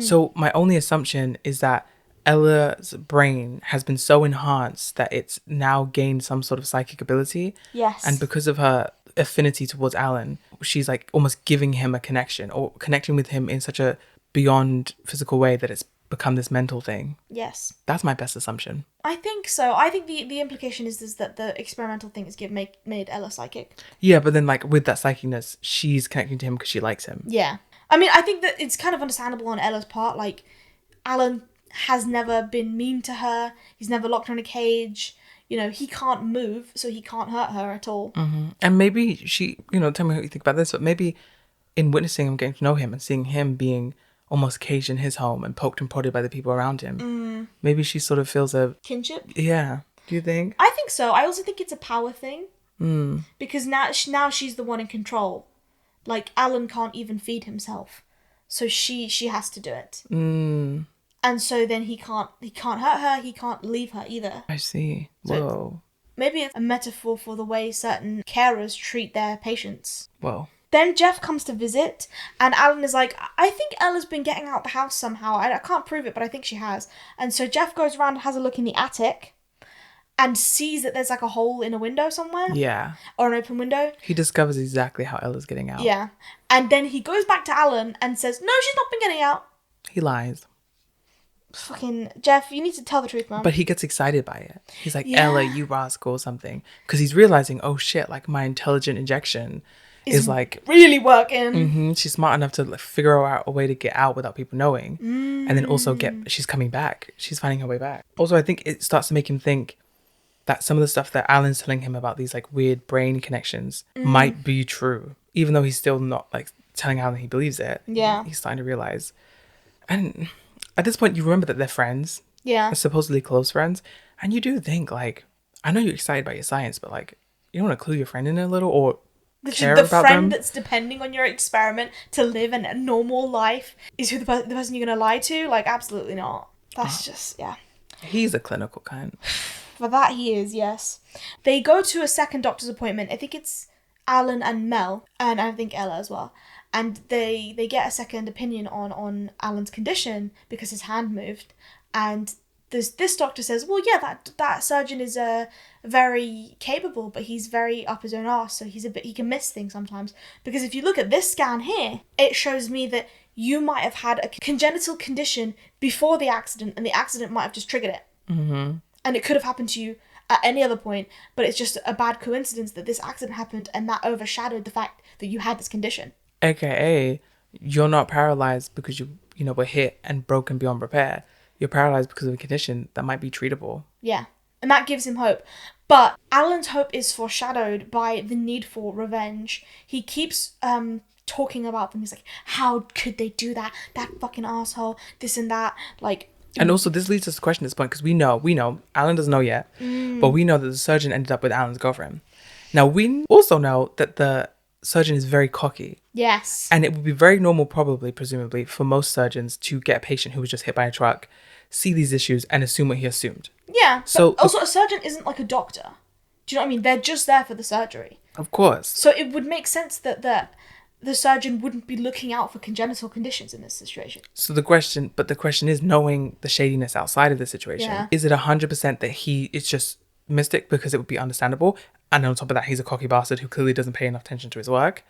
B: So my only assumption is that Ella's brain has been so enhanced that it's now gained some sort of psychic ability.
A: Yes.
B: And because of her affinity towards Alan, she's like almost giving him a connection or connecting with him in such a beyond physical way that it's become this mental thing.
A: Yes.
B: That's my best assumption.
A: I think so. I think the implication is that the experimental thing is made Ella psychic.
B: Yeah, but then like with that psychicness, she's connecting to him because she likes him.
A: Yeah. I mean, I think that it's kind of understandable on Ella's part. Like, Alan has never been mean to her. He's never locked her in a cage. You know, he can't move, so he can't hurt her at all.
B: And maybe she, you know, tell me what you think about this, but maybe in witnessing him, getting to know him and seeing him being almost caged in his home and poked and prodded by the people around him, maybe she sort of feels a...
A: Kinship?
B: Yeah. Do you think?
A: I think so. I also think it's a power thing. Because now she's the one in control. Like, Alan can't even feed himself. So she has to do it. And so then he can't hurt her, he can't leave her either.
B: I see.
A: So
B: Whoa.
A: maybe it's a metaphor for the way certain carers treat their patients.
B: Whoa.
A: Then Jeff comes to visit, and Alan is like, I think Ella's been getting out the house somehow. I can't prove it, but I think she has. And so Jeff goes around and has a look in the attic and sees that there's like a hole in a window somewhere.
B: Yeah.
A: Or an open window.
B: He discovers exactly how Ella's getting out.
A: Yeah. And then he goes back to Alan and says, no, she's not been getting out.
B: He lies.
A: Fucking Jeff, you need to tell the truth, man.
B: But he gets excited by it. He's like,
A: Yeah.
B: Ella, you rascal, or something. Because he's realizing, oh shit, like my intelligent injection is like...
A: really working.
B: She's smart enough to like, figure out a way to get out without people knowing. And then also she's coming back. She's finding her way back. Also, I think it starts to make him think that some of the stuff that Alan's telling him about these like weird brain connections might be true. Even though he's still not like telling Alan he believes it.
A: Yeah.
B: He's starting to realize. And at this point, you remember that they're friends.
A: Yeah.
B: They're supposedly close friends. And you do think like, I know you're excited by your science, but like, you don't want to clue your friend in a little or care
A: The
B: about
A: friend
B: them.
A: that's depending on your experiment to live a normal life is who the person you're going to lie to? Like, absolutely not. That's just, yeah.
B: He's a clinical cunt.
A: For that he is, yes. They go to a second doctor's appointment. I think it's Alan and Mel, and I think Ella as well. And they get a second opinion on Alan's condition because his hand moved. And this doctor says, well, yeah, that surgeon is very capable, but he's very up his own arse, so he can miss things sometimes. Because if you look at this scan here, it shows me that you might have had a congenital condition before the accident, and the accident might have just triggered it. And it could have happened to you at any other point, but it's just a bad coincidence that this accident happened and that overshadowed the fact that you had this condition.
B: AKA, you're not paralyzed because you were hit and broken beyond repair. You're paralyzed because of a condition that might be treatable.
A: Yeah, and that gives him hope. But Alan's hope is foreshadowed by the need for revenge. He keeps talking about them. He's like, how could they do that? That fucking asshole, this and that. Like...
B: And also, this leads us to question at this point, because we know, Alan doesn't know yet, but we know that the surgeon ended up with Alan's girlfriend. Now, we also know that the surgeon is very cocky.
A: Yes.
B: And it would be very normal, presumably, for most surgeons to get a patient who was just hit by a truck, see these issues, and assume what he assumed.
A: Yeah,
B: so
A: but also a surgeon isn't like a doctor. Do you know what I mean? They're just there for the surgery.
B: Of course.
A: So it would make sense that the surgeon wouldn't be looking out for congenital conditions in this situation.
B: So the question is, knowing the shadiness outside of the situation, is it 100% that he is just mystic because it would be understandable, and on top of that he's a cocky bastard who clearly doesn't pay enough attention to his work,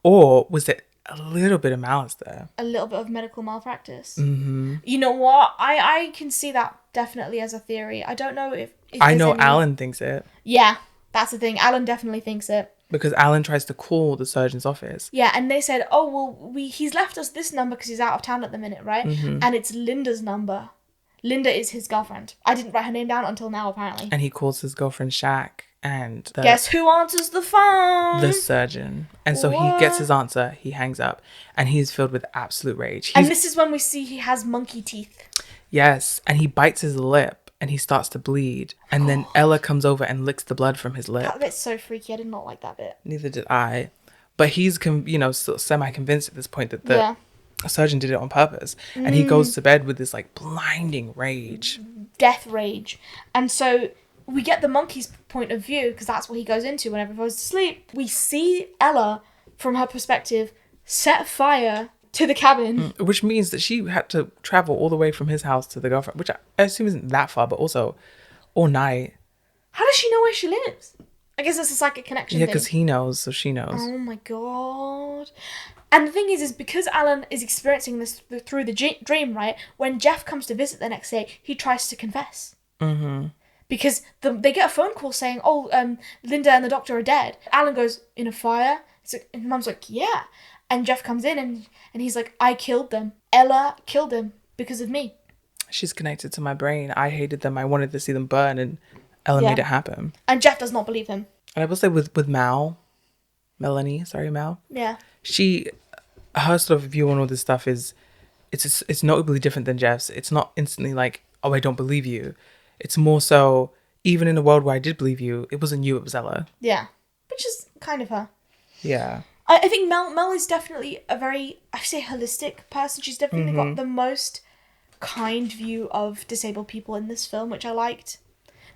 B: or was it a little bit of malice there?
A: A little bit of medical malpractice. You know what? I can see that definitely as a theory. I don't know if
B: I know Alan thinks it.
A: Yeah, that's the thing. Alan definitely thinks it.
B: Because Alan tries to call the surgeon's office.
A: Yeah, and they said, oh, well, he's left us this number because he's out of town at the minute, right? And it's Linda's number. Linda is his girlfriend. I didn't write her name down until now, apparently.
B: And he calls his girlfriend Shaq and
A: Guess who answers the phone?
B: the surgeon. And so he gets his answer, he hangs up, and he's filled with absolute rage.
A: And this is when we see he has monkey teeth.
B: Yes, and he bites his lip and he starts to bleed. And then Ella comes over and licks the blood from his lip.
A: That bit's so freaky. I did not like that bit.
B: Neither did I. But he's, still semi-convinced at this point that the surgeon did it on purpose. And he goes to bed with this, like, blinding rage.
A: Death rage. And so we get the monkey's point of view, because that's what he goes into whenever he goes to sleep. We see Ella, from her perspective, set fire to the cabin.
B: Which means that she had to travel all the way from his house to the girlfriend, which I assume isn't that far, but also all night.
A: How does she know where she lives? I guess it's a psychic connection
B: Yeah,
A: thing.
B: because he knows, so she knows.
A: Oh my god. And the thing is because Alan is experiencing this through the dream, right? When Jeff comes to visit the next day, he tries to confess.
B: Mm-hmm.
A: Because they get a phone call saying, Linda and the doctor are dead. Alan goes, in a fire? And Mum's like, yeah. And Jeff comes in and he's like, I killed them. Ella killed them because of me.
B: She's connected to my brain. I hated them. I wanted to see them burn, and Ella made it happen.
A: And Jeff does not believe him.
B: And I will say with Mal.
A: Yeah.
B: Her sort of view on all this stuff is, it's notably different than Jeff's. It's not instantly like, oh, I don't believe you. It's more so, even in a world where I did believe you, it wasn't you, it was Ella.
A: Yeah. Which is kind of her.
B: Yeah.
A: I think Mel is definitely a very, I say, holistic person. She's definitely got the most kind view of disabled people in this film, which I liked.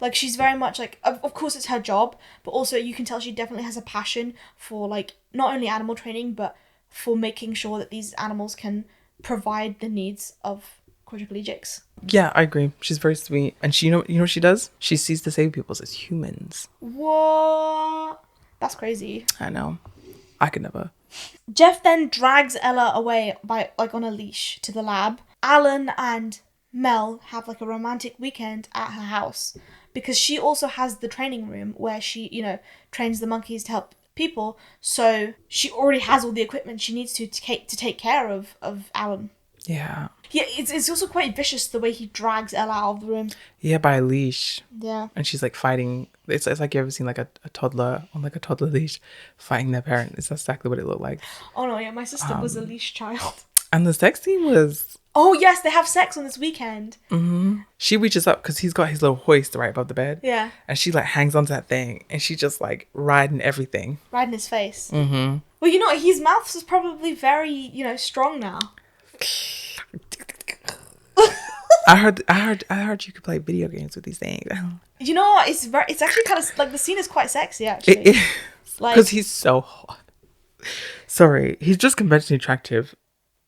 A: Like, she's very much like, of course it's her job, but also you can tell she definitely has a passion for, like, not only animal training, but for making sure that these animals can provide the needs of quadriplegics.
B: Yeah, I agree. She's very sweet. And you know what she does? She sees disabled people as humans.
A: What? That's crazy.
B: I know. I could never.
A: Jeff then drags Ella away on a leash to the lab. Alan and Mel have like a romantic weekend at her house because she also has the training room where she, trains the monkeys to help people. So she already has all the equipment she needs to take care of Alan.
B: Yeah.
A: Yeah, it's also quite vicious the way he drags Ella out of the room.
B: Yeah, by a leash.
A: Yeah.
B: And she's like fighting. It's like you ever seen like a toddler on like a toddler leash fighting their parent. It's exactly what it looked like.
A: Oh no, yeah, my sister was a leash child.
B: And the sex scene was...
A: Oh yes, they have sex on this weekend.
B: Mm-hmm. She reaches up because he's got his little hoist right above the bed.
A: Yeah.
B: And she like hangs onto that thing and she just like riding everything.
A: Riding his face.
B: Mm-hmm.
A: Well, his mouth is probably very, strong now.
B: I heard you could play video games with these things.
A: You know what? It's actually kind of like the scene is quite sexy actually.
B: It is because he's so hot. Sorry, he's just conventionally attractive,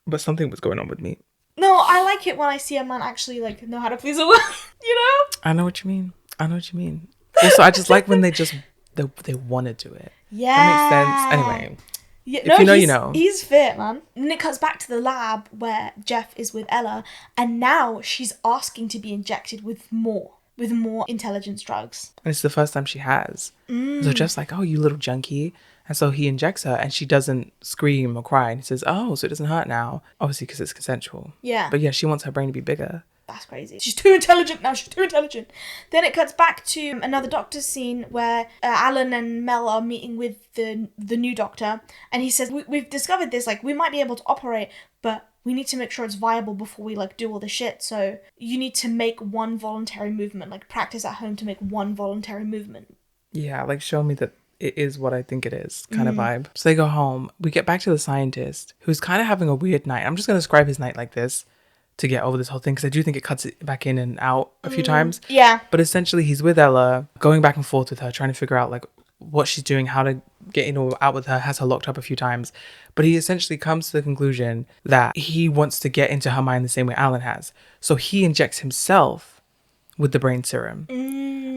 B: but something was going on with me.
A: No, I like it when I see a man actually like know how to please a woman.
B: I know what you mean. Also, I just like when they want to do it.
A: Yeah,
B: that makes sense. Anyway.
A: Yeah,
B: if you know.
A: He's fit, man. And it cuts back to the lab where Jeff is with Ella, and now she's asking to be injected with more intelligence drugs.
B: And it's the first time she has. So Jeff's like, oh, you little junkie. And so he injects her, and she doesn't scream or cry. And he says, oh, so it doesn't hurt now. Obviously, because it's consensual.
A: Yeah.
B: But yeah, she wants her brain to be bigger.
A: That's crazy. She's too intelligent now. She's too intelligent. Then it cuts back to another doctor's scene where Alan and Mel are meeting with the new doctor. And he says, we've discovered this. Like, we might be able to operate, but we need to make sure it's viable before we, like, do all the shit. So you need to make one voluntary movement. Like, practice at home to make one voluntary movement.
B: Yeah, like, show me that it is what I think it is kind of vibe. So they go home. We get back to the scientist, who's kind of having a weird night. I'm just going to describe his night like this to get over this whole thing, because I do think it cuts it back in and out a few times.
A: Yeah.
B: But essentially, he's with Ella, going back and forth with her, trying to figure out like what she's doing, how to get in or out with her, has her locked up a few times. But he essentially comes to the conclusion that he wants to get into her mind the same way Alan has. So he injects himself with the brain serum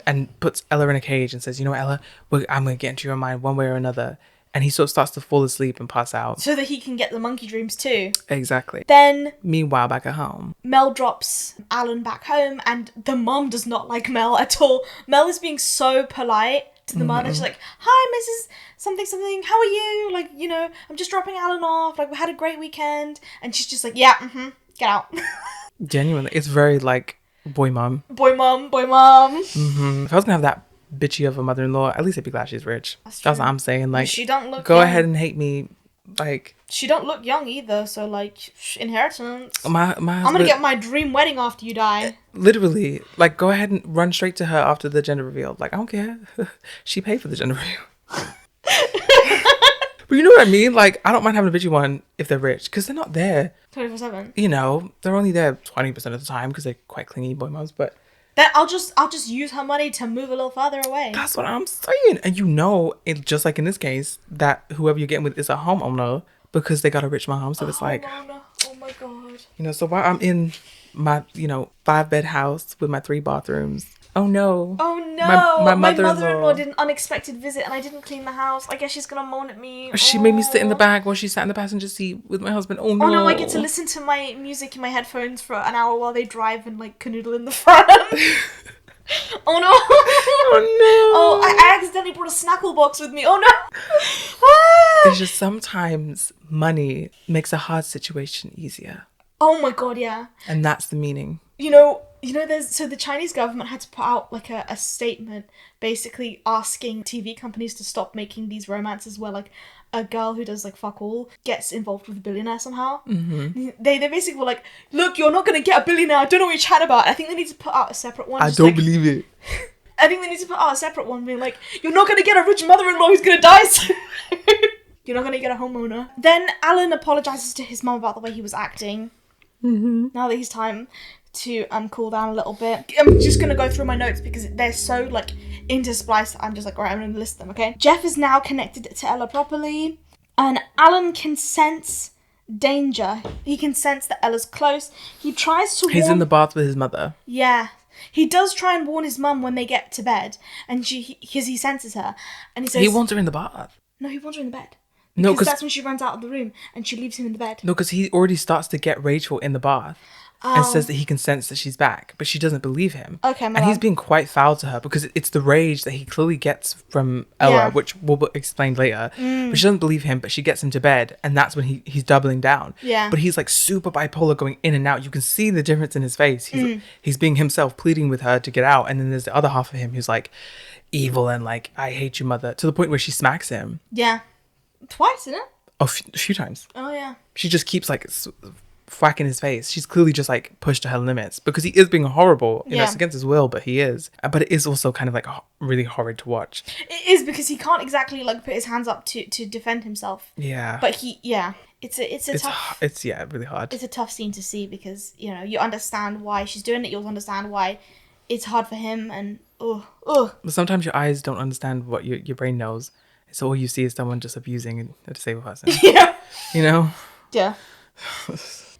B: and puts Ella in a cage and says, you know what, Ella, I'm going to get into your mind one way or another. And he sort of starts to fall asleep and pass out.
A: So that he can get the monkey dreams too.
B: Exactly.
A: Then
B: meanwhile, back at home,
A: Mel drops Alan back home, and the mum does not like Mel at all. Mel is being so polite to the mother. She's like, hi, Mrs. Something, how are you? Like, I'm just dropping Alan off. Like, we had a great weekend. And she's just like, yeah, get out.
B: Genuinely, it's very like Boy mom.
A: Boy mom, boy mom.
B: If I was gonna have that bitchy of a mother-in-law, at least I'd be glad she's rich.
A: That's
B: That's
A: true.
B: what I'm saying. Like,
A: She don't look
B: go
A: young.
B: ahead and hate me. Like,
A: She don't look young either, so like inheritance.
B: my husband,
A: I'm gonna get my dream wedding after you die.
B: literally, like, go ahead and run straight to her after the gender reveal. Like, I don't care. She paid for the gender reveal. But you know what I mean? Like, I don't mind having a bitchy one if they're rich, because they're not there
A: 24/7.
B: You know, they're only there 20% of the time because they're quite clingy boy moms. But
A: Then I'll just use her money to move a little further away.
B: that's what I'm saying. And you know, just like in this case, that whoever you're getting with is a homeowner because they got a rich mom. So it's like,
A: Oh my god.
B: you know, so while I'm in my, 5-bed house with my 3 bathrooms. Oh no.
A: Oh no.
B: My
A: My
B: mother-in-law.
A: mother-in-law did an unexpected visit and I didn't clean the house. I guess she's gonna moan at me.
B: She made me sit in the back while she sat in the passenger seat with my husband. Oh no.
A: Oh no, I get to listen to my music in my headphones for an hour while they drive and like canoodle in the front. Oh no.
B: Oh no.
A: Oh, I accidentally brought a snackle box with me. Oh no.
B: It's just sometimes money makes a hard situation easier.
A: Oh my god, yeah.
B: And that's the meaning.
A: You know, the Chinese government had to put out like a statement basically asking TV companies to stop making these romances where like a girl who does like fuck all gets involved with a billionaire somehow. Mm-hmm. They basically were like, look, you're not gonna get a billionaire. I don't know what you're chatting about. I think they need to put out a separate one.
B: I don't believe it.
A: I think they need to put out a separate one being like, you're not gonna get a rich mother-in-law who's gonna die soon. You're not gonna get a homeowner. Then Alan apologizes to his mum about the way he was acting. Mm-hmm. Now that he's time to cool down a little bit. I'm just gonna go through my notes because they're so like interspliced. I'm just like, alright, I'm gonna list them, okay? Jeff is now connected to Ella properly, and Alan can sense danger. He can sense that Ella's close. He tries to
B: He's in the bath with his mother.
A: Yeah. He does try and warn his mum when they get to bed, and because he senses her, and he says
B: He wants her in the bath.
A: no, he wants her in the bed.
B: No,
A: Because that's when she runs out of the room and she leaves him in the bed.
B: No, because he already starts to get Rachel in the bath and says that he can sense that she's back, but she doesn't believe him.
A: Okay, my
B: and he's
A: bad.
B: being quite foul to her because it's the rage that he clearly gets from Ella,
A: Yeah.
B: which will be explained later. But she doesn't believe him, but she gets him to bed, and that's when he's doubling down.
A: Yeah.
B: But he's like super bipolar, going in and out. You can see the difference in his face. He's being himself, pleading with her to get out, and then there's the other half of him who's like evil and like, I hate you, mother, to the point where she smacks him.
A: Yeah. Twice, isn't it?
B: A few times.
A: Oh, yeah.
B: She just keeps like whacking his face. She's clearly just like pushed to her limits because he is being horrible. You know, it's against his will, but he is. But it is also kind of like really horrid to watch.
A: It is because he can't exactly like put his hands up to defend himself.
B: Yeah.
A: But it's
B: really hard.
A: It's a tough scene to see because, you know, you understand why she's doing it. You also understand why it's hard for him and
B: But sometimes your eyes don't understand what your brain knows. So all you see is someone just abusing a disabled person.
A: Yeah.
B: You know?
A: Yeah.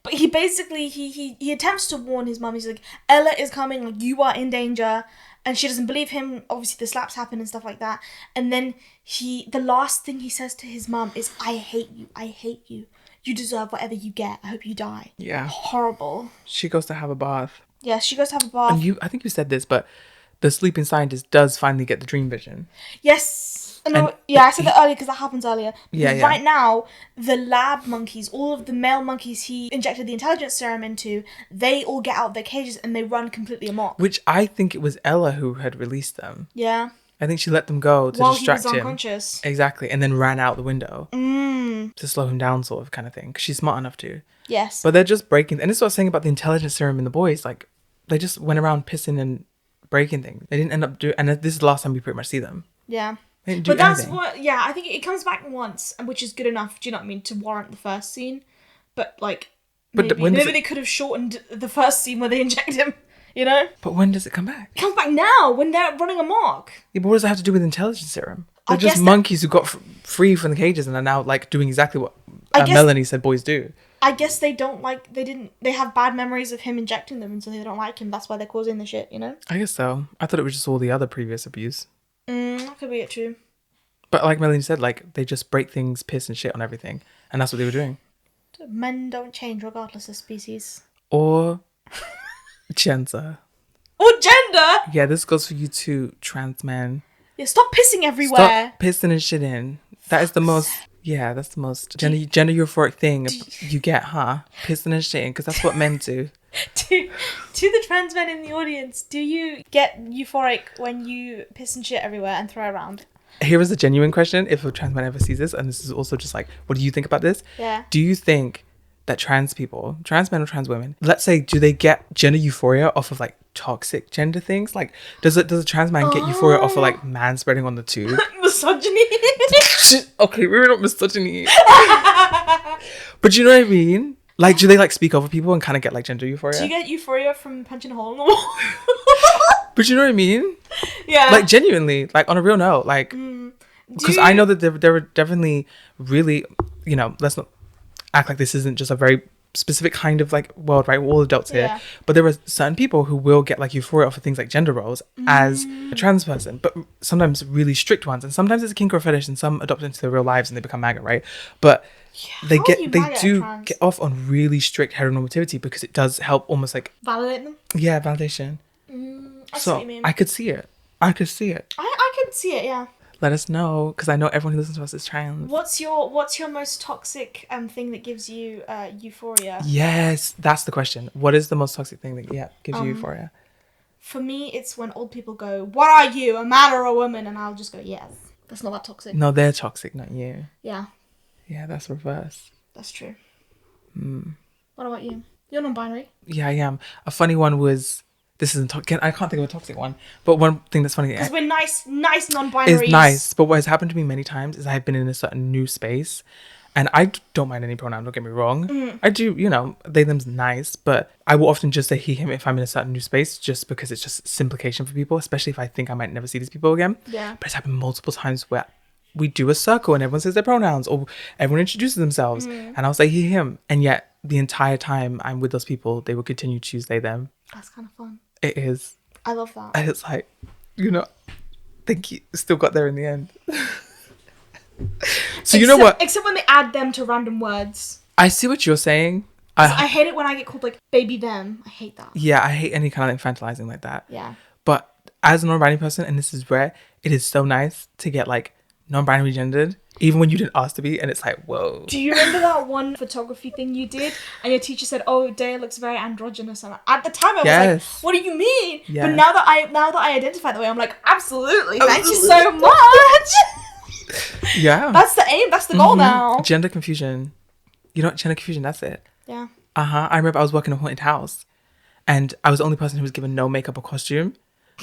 A: But he basically, he attempts to warn his mum. He's like, Ella is coming, like, you are in danger. And she doesn't believe him. Obviously, the slaps happen and stuff like that. And then the last thing he says to his mum is, I hate you. I hate you. You deserve whatever you get. I hope you die.
B: Yeah.
A: Horrible.
B: She goes to have a bath.
A: Yeah, she goes to have a bath.
B: And I think you said this, but the sleeping scientist does finally get the dream vision.
A: Yes. No, I said that earlier because that happens earlier.
B: Yeah.
A: Right now, the lab monkeys, all of the male monkeys he injected the intelligence serum into, they all get out of their cages and they run completely amok.
B: Which I think it was Ella who had released them.
A: Yeah.
B: I think she let them go to
A: While
B: distract
A: he was
B: him.
A: unconscious.
B: Exactly. And then ran out the window. To slow him down, sort of kind of thing. Because she's smart enough to.
A: Yes.
B: But they're just breaking. And this is what I was saying about the intelligence serum in the boys. Like, they just went around pissing and breaking things. They didn't end up doing. And this is the last time we pretty much see them.
A: Yeah.
B: They didn't do
A: But that's
B: anything.
A: I think it comes back once, which is good enough, do you know what I mean, to warrant the first scene. But, like,
B: But
A: maybe they could have shortened the first scene where they inject him, you know?
B: But when does it come back?
A: It comes back now, when they're running amok.
B: Yeah, but what does it have to do with intelligence serum? They're
A: I
B: just
A: guess
B: monkeys who got free from the cages and are now, like, doing exactly what
A: I guess-
B: Melanie said boys do.
A: I guess they have bad memories of him injecting them, and so they don't like him. That's why they're causing the shit, you know?
B: I guess so. I thought it was just all the other previous abuse.
A: That could be it too.
B: But like Melanie said, like, they just break things, piss and shit on everything. And that's what they were doing.
A: Men don't change regardless of species.
B: Or gender.
A: Or gender!
B: Yeah, this goes for you too, trans men.
A: Yeah, stop pissing everywhere!
B: Stop pissing and shitting. That is the most... Yeah, that's the most gender euphoric thing you get, huh? Pissing and shitting, because that's what men do.
A: To the trans men in the audience, do you get euphoric when you piss and shit everywhere and throw around?
B: Here is a genuine question. If a trans man ever sees this, and this is also just like, what do you think about this?
A: Yeah.
B: Do you think that trans people, trans men or trans women, let's say, do they get gender euphoria off of like toxic gender things? Like, does a trans man get euphoria off of like man spreading on the tube?
A: Misogyny.
B: Okay, we're not misogyny. But you know what I mean? Like, do they like speak over people and kind of get like gender euphoria?
A: Do you get euphoria from punching a hole in the wall?
B: But you know what I mean?
A: Yeah.
B: Like, genuinely, like on a real note, like, because I know that there were definitely really, you know, let's not act like this isn't just a very specific kind of like world, right? We're all adults here. But there are certain people who will get like euphoria off of things like gender roles as a trans person, but sometimes really strict ones. And sometimes it's a kink or a fetish, and some adopt it into their real lives and they become MAGA, right? But they do get off on really strict heteronormativity because it does help almost like
A: validate them.
B: Yeah, validation.
A: I see what you mean.
B: I could see it.
A: I could see it, yeah.
B: Let us know, because I know everyone who listens to us is trans.
A: What's your most toxic thing that gives you euphoria?
B: Yes, that's the question. What is the most toxic thing that gives you euphoria?
A: For me, it's when old people go, "What are you, a man or a woman?" And I'll just go, "Yes." That's not that toxic.
B: No, they're toxic, not you.
A: Yeah.
B: Yeah, that's reverse.
A: That's true. What about you? You're non-binary.
B: Yeah, I am. A funny one was, this isn't I can't think of a toxic one, but one thing that's funny,
A: because we're nice non-binaries.
B: It's nice, but what has happened to me many times is I've been in a certain new space, and I don't mind any pronoun, don't get me wrong. I do, you know, they them's nice, but I will often just say he him if I'm in a certain new space, just because it's just simplification for people, especially if I think I might never see these people again.
A: Yeah.
B: But it's happened multiple times where we do a circle and everyone says their pronouns, or everyone introduces themselves, and I'll say he him, and yet the entire time I'm with those people, they will continue to choose they them.
A: That's kind of fun.
B: It is.
A: I love that.
B: And it's like, you know, think you still got there in the end. So you know what?
A: Except when they add them to random words.
B: I see what you're saying.
A: I hate it when I get called like baby them. I hate that.
B: Yeah, I hate any kind of infantilizing like that.
A: Yeah.
B: But as a non-binary person, and this is rare, it is so nice to get like non-binary gendered, even when you didn't ask to be, and it's like, whoa.
A: Do you remember that one photography thing you did, and your teacher said, "Oh, Daya looks very androgynous," and at the time I was like, "What do you mean?"
B: Yes.
A: But now that I identify that way, I'm like, "Absolutely, thank you so much."
B: Yeah,
A: that's the aim. That's the goal now.
B: Gender confusion. You know what? Gender confusion. That's it.
A: Yeah.
B: I remember I was working in a haunted house, and I was the only person who was given no makeup or costume,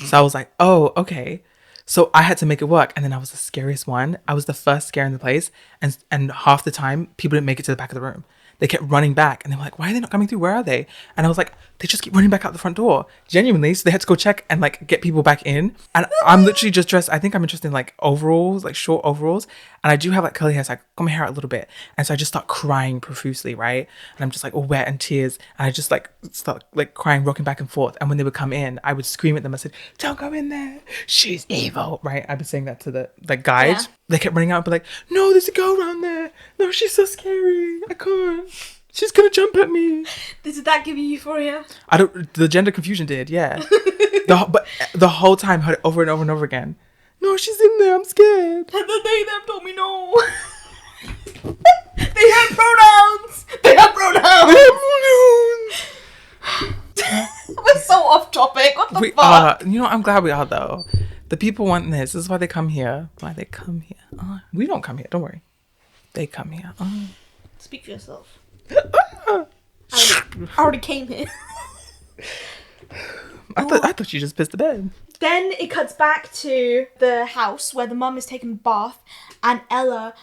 B: so I was like, "Oh, okay." So I had to make it work, and then I was the scariest one. I was the first scare in the place, and half the time people didn't make it to the back of the room. They kept running back, and they were like, "Why are they not coming through? Where are they?" And I was like, "They just keep running back out the front door." Genuinely, so they had to go check and like get people back in. And I'm literally just dressed. I think I'm interested in like overalls, like short overalls, and I do have like curly hair, so I comb my hair out a little bit, and so I just start crying profusely, right? And I'm just like all wet and tears, and I just like start like crying, rocking back and forth. And when they would come in, I would scream at them. I said, "Don't go in there. She's evil," right? I've been saying that to the guide. Yeah. They kept running out and be like, "No, there's a girl around there. No, she's so scary. I can't. She's gonna jump at me."
A: Did that give you euphoria?
B: The gender confusion did, yeah. But the whole time, heard it over and over and over again. "No, she's in there. I'm scared."
A: And then they told me no. They have pronouns. They have pronouns. We're so off topic. What the fuck?
B: You know, I'm glad we are though. The people want this. This is why they come here. We don't come here. Don't worry. They come here.
A: Speak for yourself. I already came here.
B: I thought you just pissed the bed.
A: Then it cuts back to the house where the mum is taking a bath, and Ella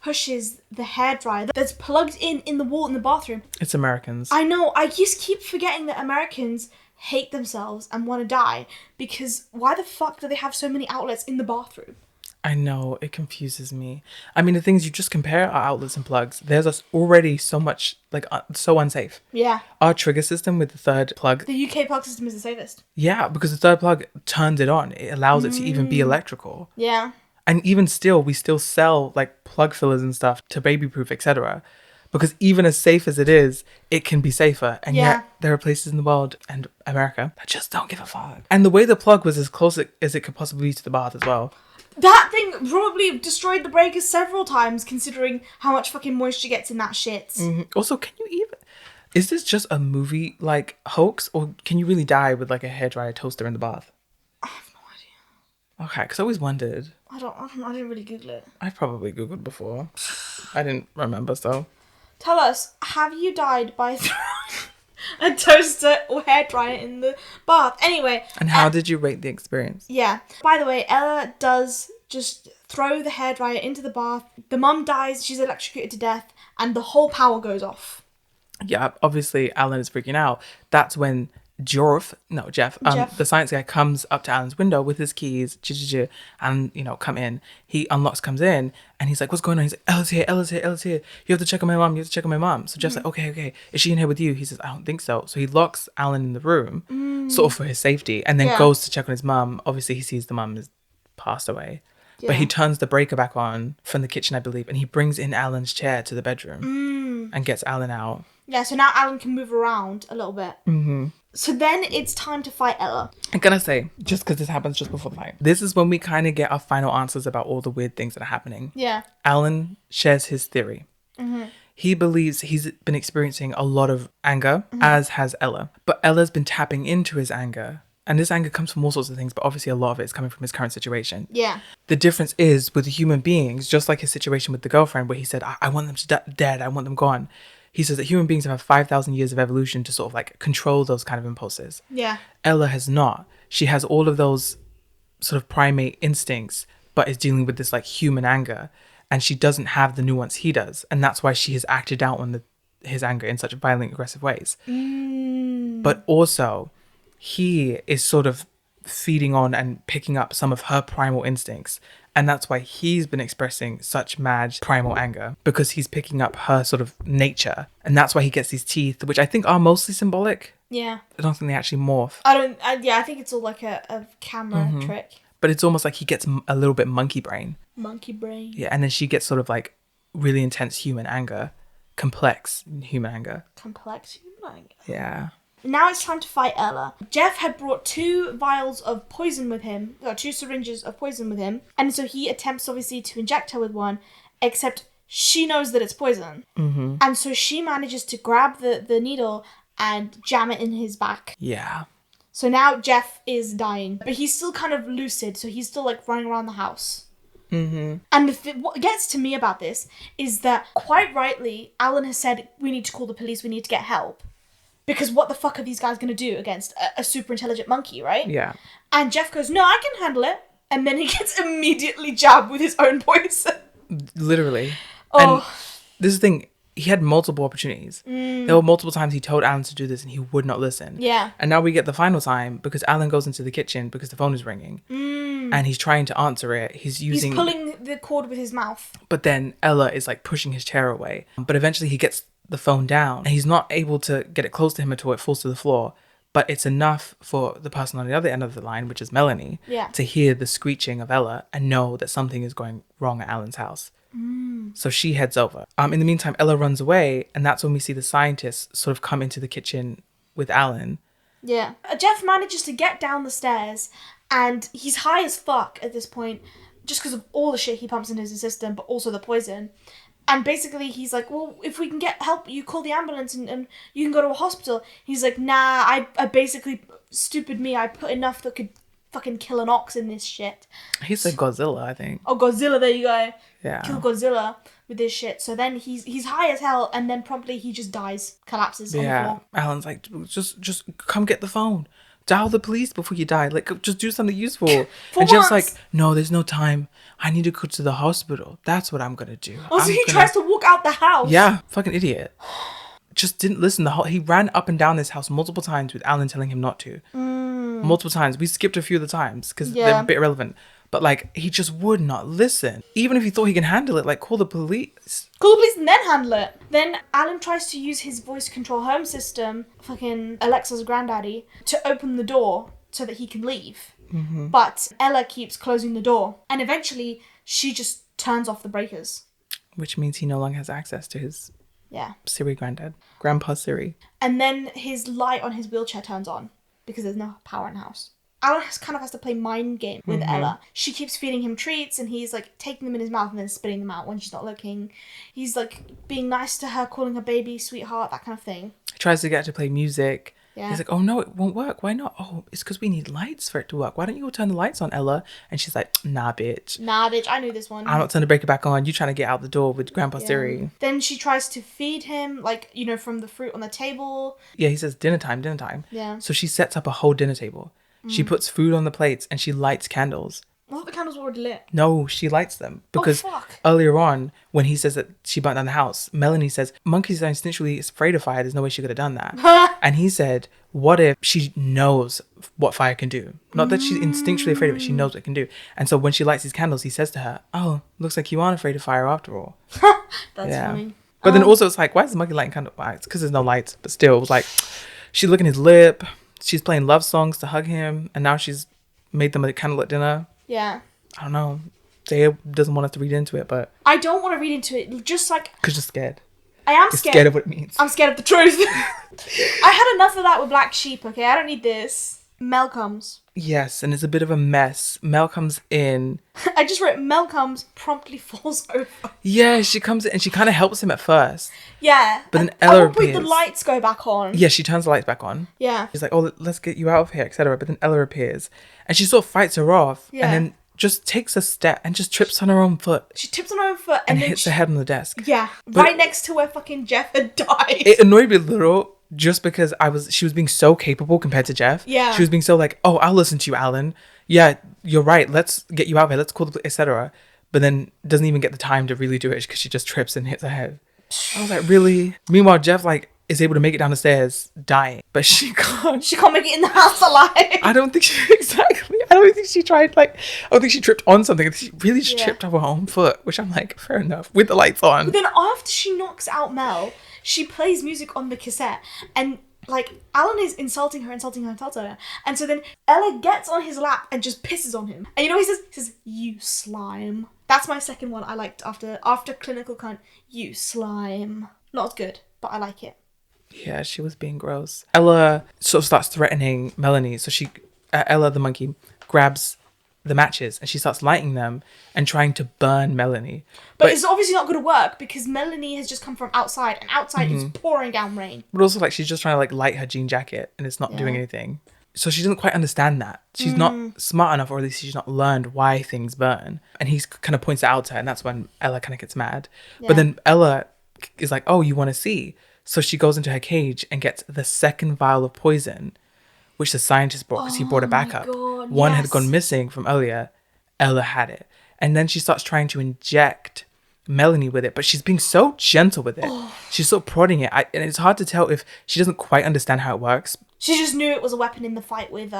A: pushes the hairdryer that's plugged in the wall in the bathroom.
B: It's Americans.
A: I know. I just keep forgetting that Americans hate themselves and want to die, because why the fuck do they have so many outlets in the bathroom?
B: I know, it confuses me. I mean, the things you just compare our outlets and plugs. There's us already so much, like, so unsafe.
A: Yeah.
B: Our trigger system with the third plug.
A: The UK plug system is the safest.
B: Yeah, because the third plug turns it on. It allows it to even be electrical.
A: Yeah.
B: And even still, we still sell, like, plug fillers and stuff to baby-proof, etc. Because even as safe as it is, it can be safer. And yet, there are places in the world and America that just don't give a fuck. And the way the plug was as close as it could possibly be to the bath as well.
A: That thing probably destroyed the breakers several times, considering how much fucking moisture gets in that shit.
B: Mm-hmm. Also, can you even... Is this just a movie like hoax, or can you really die with like a hairdryer toaster in the bath?
A: I have no idea.
B: Okay, because I always wondered.
A: I didn't really Google it.
B: I probably Googled before. I didn't remember, so.
A: Tell us, have you died by throwing a toaster or hairdryer in the bath? Anyway.
B: And how did you rate the experience?
A: Yeah. By the way, Ella does just throw the hairdryer into the bath. The mum dies, she's electrocuted to death, and the whole power goes off.
B: Yeah, obviously Alan is freaking out. That's when Jeff, the science guy, comes up to Alan's window with his keys, and, come in. He unlocks, comes in, and he's like, what's going on? He's like, Ella's here, Ella's here, Ella's here. You have to check on my mom, So Jeff's like, okay. Is she in here with you? He says, I don't think so. So he locks Alan in the room, sort of for his safety, and then goes to check on his mum. Obviously, he sees the mum has passed away. Yeah. But he turns the breaker back on from the kitchen, I believe, and he brings in Alan's chair to the bedroom and gets Alan out.
A: Yeah, so now Alan can move around a little bit. Mm-hmm. So then it's time to fight Ella.
B: I'm gonna say, just because this happens just before the fight, this is when we kind of get our final answers about all the weird things that are happening.
A: Yeah.
B: Alan shares his theory. Mm-hmm. He believes he's been experiencing a lot of anger, as has Ella. But Ella's been tapping into his anger. And this anger comes from all sorts of things, but obviously a lot of it is coming from his current situation.
A: Yeah.
B: The difference is with human beings, just like his situation with the girlfriend, where he said, I want them dead, I want them gone. He says that human beings have 5,000 years of evolution to sort of like control those kind of impulses.
A: Yeah.
B: Ella has not. She has all of those sort of primate instincts, but is dealing with this like human anger. And she doesn't have the nuance he does. And that's why she has acted out on his anger in such violent, aggressive ways. But also, he is sort of feeding on and picking up some of her primal instincts. And that's why he's been expressing such mad primal anger, because he's picking up her sort of nature. And that's why he gets these teeth, which I think are mostly symbolic.
A: Yeah.
B: I don't think they actually morph.
A: I think it's all like a camera trick.
B: But it's almost like he gets a little bit monkey brain.
A: Monkey brain.
B: Yeah, and then she gets sort of like really intense human anger. Complex human anger.
A: Complex human anger.
B: Yeah.
A: Now it's time to fight Ella. Jeff had brought 2 vials of poison with him, or 2 syringes of poison with him, and so he attempts obviously to inject her with one, except she knows that it's poison. Mm-hmm. And so she manages to grab the needle and jam it in his back.
B: Yeah.
A: So now Jeff is dying, but he's still kind of lucid, so he's still like running around the house. Mm-hmm. And what gets to me about this is that quite rightly, Alan has said, we need to call the police, we need to get help. Because what the fuck are these guys going to do against a super intelligent monkey, right? Yeah. And Jeff goes, no, I can handle it. And then he gets immediately jabbed with his own poison.
B: Literally.
A: Oh.
B: And this is the thing. He had multiple opportunities. There were multiple times he told Alan to do this and he would not listen.
A: Yeah.
B: And now we get the final time because Alan goes into the kitchen because the phone is ringing. And he's trying to answer it. He's
A: pulling the cord with his mouth.
B: But then Ella is like pushing his chair away. But eventually he gets the phone down and he's not able to get it close to him until it falls to the floor. But it's enough for the person on the other end of the line, which is Melanie, to hear the screeching of Ella and know that something is going wrong at Alan's house. So she heads over. In the meantime, Ella runs away, and that's when we see the scientists sort of come into the kitchen with Alan.
A: Yeah. Jeff manages to get down the stairs, and he's high as fuck at this point, just because of all the shit he pumps into his system, but also the poison. And basically he's like, well, if we can get help, you call the ambulance and you can go to a hospital. He's like, nah, I basically, stupid me, I put enough that could fucking kill an ox in this shit.
B: He said Godzilla, I think.
A: Oh, Godzilla, there you go.
B: Yeah.
A: Kill Godzilla with this shit. So then he's high as hell, and then promptly he just dies, collapses on the floor.
B: Alan's like, just come get the phone. Dial the police before you die. Like, just do something useful. And Jeff's like, no, there's no time. I need to go to the hospital. That's what I'm going to do.
A: Also, he tries to walk out the house.
B: Yeah, fucking idiot. Just didn't listen. He ran up and down this house multiple times with Alan telling him not to. Multiple times. We skipped a few of the times because they're a bit irrelevant. But, like, he just would not listen. Even if he thought he can handle it, like, call the police.
A: Call the police and then handle it. Then Alan tries to use his voice control home system, fucking Alexa's granddaddy, to open the door so that he can leave. Mm-hmm. But Ella keeps closing the door. And eventually, she just turns off the breakers.
B: Which means he no longer has access to his Siri granddad. Grandpa Siri.
A: And then his light on his wheelchair turns on because there's no power in the house. Alan kind of has to play mind game with Ella. She keeps feeding him treats and he's like taking them in his mouth and then spitting them out when she's not looking. He's like being nice to her, calling her baby, sweetheart, that kind of thing.
B: tries to get her to play music.
A: Yeah.
B: He's like, oh no, it won't work. Why not? Oh, it's because we need lights for it to work. Why don't you go turn the lights on, Ella? And she's like, nah, bitch.
A: Nah, bitch, I knew this one.
B: I'm not turning the breaker back on. You trying to get out the door with Grandpa Siri.
A: Then she tries to feed him, like, you know, from the fruit on the table.
B: Yeah, he says dinner time, dinner time.
A: Yeah.
B: So she sets up a whole dinner table. She puts food on the plates and she lights candles.
A: I thought the candles were already lit.
B: No, she lights them. Because
A: fuck.
B: earlier on, when he says that she burnt down the house, Melanie says, monkeys are instinctually afraid of fire. There's no way she could have done that. And he said, what if she knows what fire can do? Not that she's instinctually afraid of it. She knows what it can do. And so when she lights these candles, he says to her, oh, looks like you aren't afraid of fire after all.
A: That's funny.
B: But then also it's like, why is the monkey lighting candle? Why? It's because there's no lights. But still, it was like, she's licking his lip. She's playing love songs to hug him. And now she's made them a candlelit dinner.
A: Yeah.
B: I don't know. Jay doesn't want us to read into it, but...
A: I don't want to read into it. Just like...
B: Because you're scared.
A: I am
B: You're
A: scared.
B: scared of what it means.
A: I'm scared of the truth. I had enough of that with Black Sheep, okay? I don't need this. Mel comes.
B: Yes, and it's a bit of a mess. Mel comes in.
A: I just wrote, Mel comes, promptly falls over.
B: Yeah, she comes in and she kind of helps him at first.
A: Yeah.
B: But then
A: at
B: Ella
A: one point
B: appears.
A: the lights go back on.
B: Yeah, she turns the lights back on.
A: Yeah.
B: She's like, oh, let's get you out of here, etc. But then Ella appears. And she sort of fights her off.
A: Yeah.
B: And then just takes a step and just trips on her own foot.
A: She tips on her own foot
B: And
A: then
B: hits her head on the desk.
A: Yeah. Right next to where fucking Jeff had died.
B: It annoyed me a little just because she was being so capable compared to Jeff.
A: Yeah.
B: She was being so like, oh, I'll listen to you, Alan. Yeah, you're right. Let's get you out of here. Let's call the etc. But then doesn't even get the time to really do it because she just trips and hits her head. I was like, really? Meanwhile, Jeff is able to make it down the stairs dying, but she can't.
A: She can't make it in the house alive.
B: I don't think she exactly. I don't think she tried. I don't think she tripped on something. She really just tripped over her own foot, which I'm like, fair enough, with the lights on.
A: But then after she knocks out Mel, she plays music on the cassette, and Alan is insulting her, and so then Ella gets on his lap and just pisses on him. And you know what he says? He says, "You slime." That's my second one I liked after clinical cunt. You slime. Not as good, but I like it.
B: Yeah, she was being gross. Ella sort of starts threatening Melanie. So Ella the monkey grabs the matches and she starts lighting them and trying to burn Melanie.
A: But it's obviously not going to work because Melanie has just come from outside and outside is pouring down rain.
B: But also she's just trying to light her jean jacket and it's not doing anything. So she doesn't quite understand that. She's not smart enough, or at least she's not learned why things burn. And he kind of points it out to her, and that's when Ella kind of gets mad. Yeah. But then Ella is like, oh, you want to see? So she goes into her cage and gets the second vial of poison, which the scientist brought because he brought it back up.
A: God,
B: one had gone missing from earlier. Ella had it. And then she starts trying to inject Melanie with it, but she's being so gentle with it. She's sort of prodding it. And it's hard to tell if she doesn't quite understand how it works.
A: She just knew it was a weapon in the fight with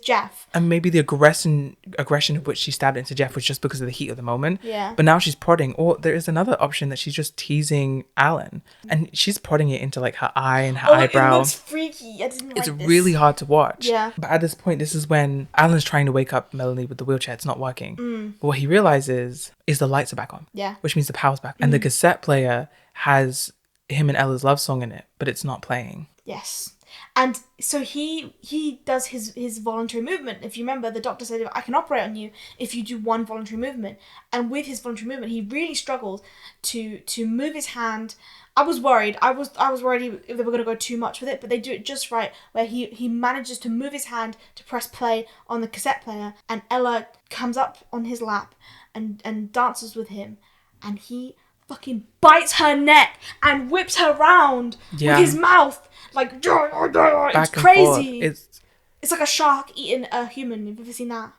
A: Jeff.
B: And maybe the aggression of which she stabbed into Jeff was just because of the heat of the moment.
A: Yeah.
B: But now she's prodding. Or there is another option that she's just teasing Alan. And she's prodding it into her eye and her eyebrow.
A: It looks freaky. I didn't like this.
B: It's really hard to watch.
A: Yeah.
B: But at this point, this is when Alan's trying to wake up Melanie with the wheelchair. It's not working. But what he realizes is the lights are back on.
A: Yeah.
B: Which means the power's back. And the cassette player has him and Ella's love song in it, but it's not playing.
A: Yes. And so he does his voluntary movement. If you remember, the doctor said, I can operate on you if you do one voluntary movement. And with his voluntary movement, he really struggled to move his hand. I was worried. I was worried if they were going to go too much with it, but they do it just right, where he manages to move his hand to press play on the cassette player, and Ella comes up on his lap and dances with him, and he fucking bites her neck and whips her round with his mouth. It's crazy. It's like a shark eating a human. Have you ever seen that?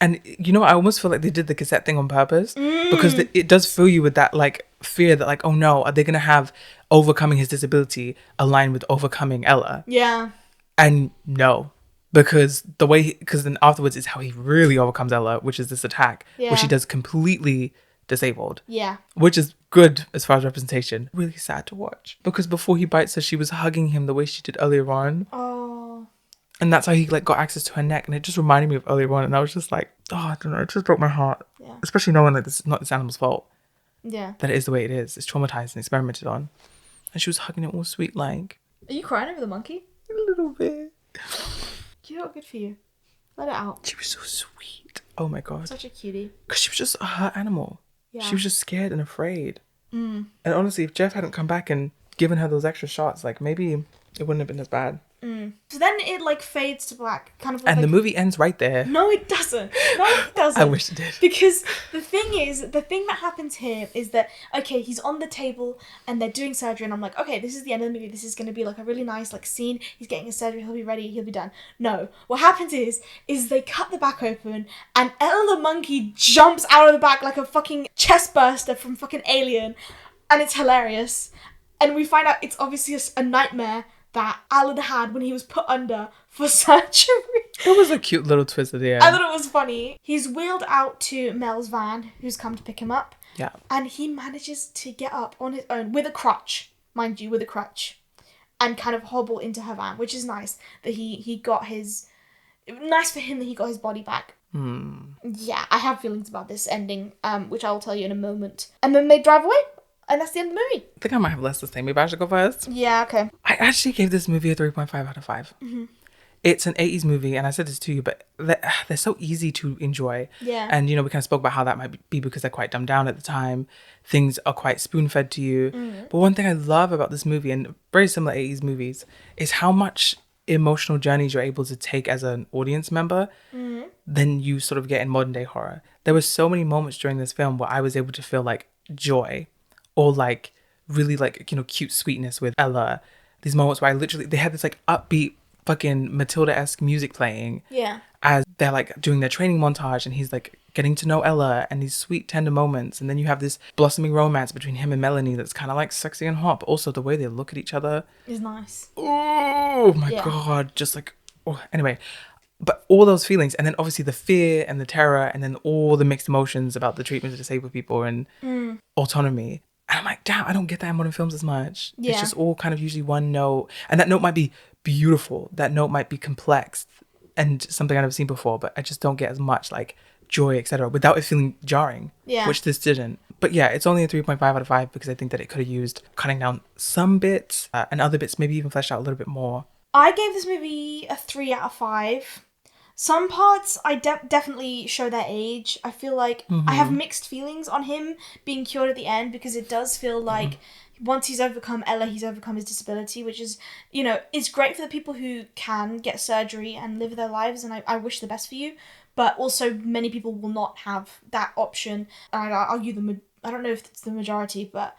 B: And I almost feel like they did the cassette thing on purpose because it does fill you with that fear that oh no, are they going to have overcoming his disability aligned with overcoming Ella?
A: Yeah.
B: And no, because then afterwards is how he really overcomes Ella, which is this attack, which he does completely disabled. Yeah. Which is good as far as representation. Really sad to watch. Because before he bites her, she was hugging him the way she did earlier on. Oh. And that's how he got access to her neck. And it just reminded me of earlier on. And I was just like, oh, I don't know. It just broke my heart. Yeah. Especially knowing this is not this animal's fault. Yeah. That it is the way it is. It's traumatized and experimented on. And she was hugging it all sweet like.
A: Are you crying over the monkey?
B: A little bit.
A: You know what? Good for you. Let it out.
B: She was so sweet. Oh my God.
A: Such a cutie.
B: Because she was just a hurt animal. Yeah. She was just scared and afraid. And honestly, if Jeff hadn't come back and given her those extra shots, like maybe it wouldn't have been as bad.
A: So then it like fades to black, kind of.
B: And
A: like,
B: the movie ends right there.
A: No, it doesn't. No, it doesn't.
B: I wish it did.
A: Because the thing that happens here is that, okay, he's on the table and they're doing surgery, and I'm like, okay, this is the end of the movie. This is going to be like a really nice like scene. He's getting his surgery. He'll be ready. He'll be done. No, what happens is they cut the back open, and Ella the monkey jumps out of the back like a fucking chest burster from fucking Alien, and it's hilarious. And we find out it's obviously a nightmare that Alan had when he was put under for surgery.
B: It was a cute little twist at the end.
A: I thought it was funny. He's wheeled out to Mel's van, who's come to pick him up.
B: Yeah.
A: And he manages to get up on his own with a crutch, mind you, with a crutch, and kind of hobble into her van, which is nice that he got his... Nice for him that he got his body back. Yeah, I have feelings about this ending, which I will tell you in a moment. And then they drive away. And that's the end of the movie.
B: I think I might have less to say. Maybe I should go first.
A: Yeah, okay.
B: I actually gave this movie a 3.5 out of 5. It's an 80s movie, and I said this to you, but they're so easy to enjoy.
A: Yeah.
B: And, you know, we kind of spoke about how that might be because they're quite dumbed down at the time. Things are quite spoon-fed to you. But one thing I love about this movie, and very similar 80s movies, is how much emotional journeys you're able to take as an audience member than you sort of get in modern-day horror. There were so many moments during this film where I was able to feel, like, joy. Or like really like, you know, cute sweetness with Ella. These moments where they had this like upbeat fucking Matilda-esque music playing.
A: Yeah.
B: As they're like doing their training montage and he's like getting to know Ella and these sweet tender moments. And then you have this blossoming romance between him and Melanie that's kind of like sexy and hot. But also the way they look at each other.
A: Is nice.
B: Oh my God. Just like, oh, anyway. But all those feelings, and then obviously the fear and the terror, and then all the mixed emotions about the treatment of disabled people and autonomy. And I'm like, damn, I don't get that in modern films as much.
A: Yeah.
B: It's just all kind of usually one note. And that note might be beautiful. That note might be complex and something I've never seen before, but I just don't get as much like joy, etc. without it feeling jarring.
A: Yeah.
B: Which this didn't. But yeah, it's only a 3.5 out of 5 because I think that it could have used cutting down some bits and other bits maybe even fleshed out a little bit more.
A: I gave this movie a 3 out of 5. Some parts I definitely show their age. I feel like I have mixed feelings on him being cured at the end because it does feel like once he's overcome Ella, he's overcome his disability, which is, you know, it's great for the people who can get surgery and live their lives, and I wish the best for you. But also many people will not have that option. And I argue I don't know if it's the majority, but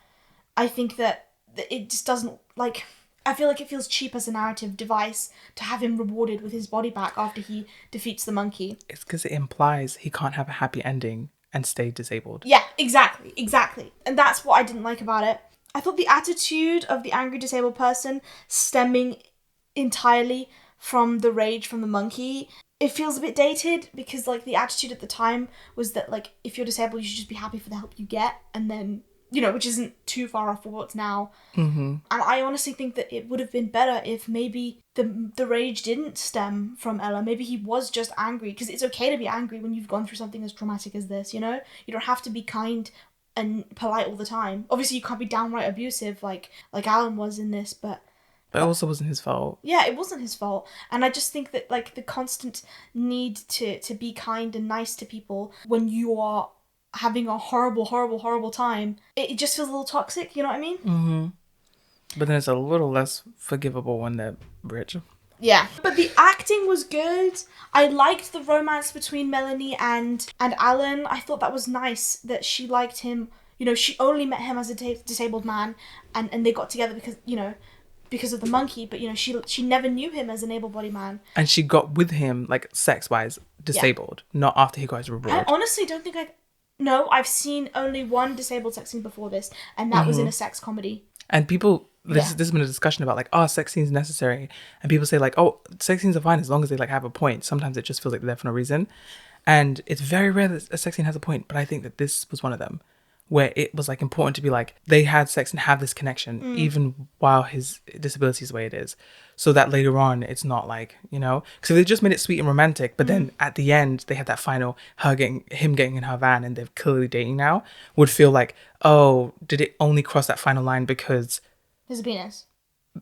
A: I think that it just doesn't, like... I feel like it feels cheap as a narrative device to have him rewarded with his body back after he defeats the monkey.
B: It's because it implies he can't have a happy ending and stay disabled.
A: Yeah, exactly. And that's what I didn't like about it. I thought the attitude of the angry disabled person stemming entirely from the rage from the monkey, it feels a bit dated because like the attitude at the time was that like if you're disabled you should just be happy for the help you get, and then, you know, which isn't too far off for what's now. And I honestly think that it would have been better if maybe the rage didn't stem from Ella. Maybe he was just angry, because it's okay to be angry when you've gone through something as traumatic as this, you know? You don't have to be kind and polite all the time. Obviously, you can't be downright abusive like Alan was in this, but
B: it also wasn't his fault.
A: Yeah, it wasn't his fault. And I just think that, like, the constant need to be kind and nice to people when you are having a horrible time, it just feels a little toxic, you know what I mean?
B: But then it's a little less forgivable when they're rich.
A: Yeah. But the acting was good. I liked the romance between Melanie and Alan. I thought that was nice that she liked him. You know, she only met him as a disabled man, and they got together because, you know, because of the monkey, but, you know, she never knew him as an able-bodied man.
B: And she got with him, like, sex-wise, disabled, not after he got his reward.
A: I honestly don't think I've seen only one disabled sex scene before this, and that was in a sex comedy. And
B: people, this has been a discussion about, like, sex scenes necessary. And people say, like, sex scenes are fine as long as they, like, have a point. Sometimes it just feels like they're there for no reason. And it's very rare that a sex scene has a point, but I think that this was one of them, where it was, like, important to be like, they had sex and have this connection, even while his disability is the way it is. So that later on, it's not like, you know, because if they just made it sweet and romantic, but then at the end, they had that final him getting in her van and they're clearly dating now, would feel like, oh, did it only cross that final line because...
A: His penis.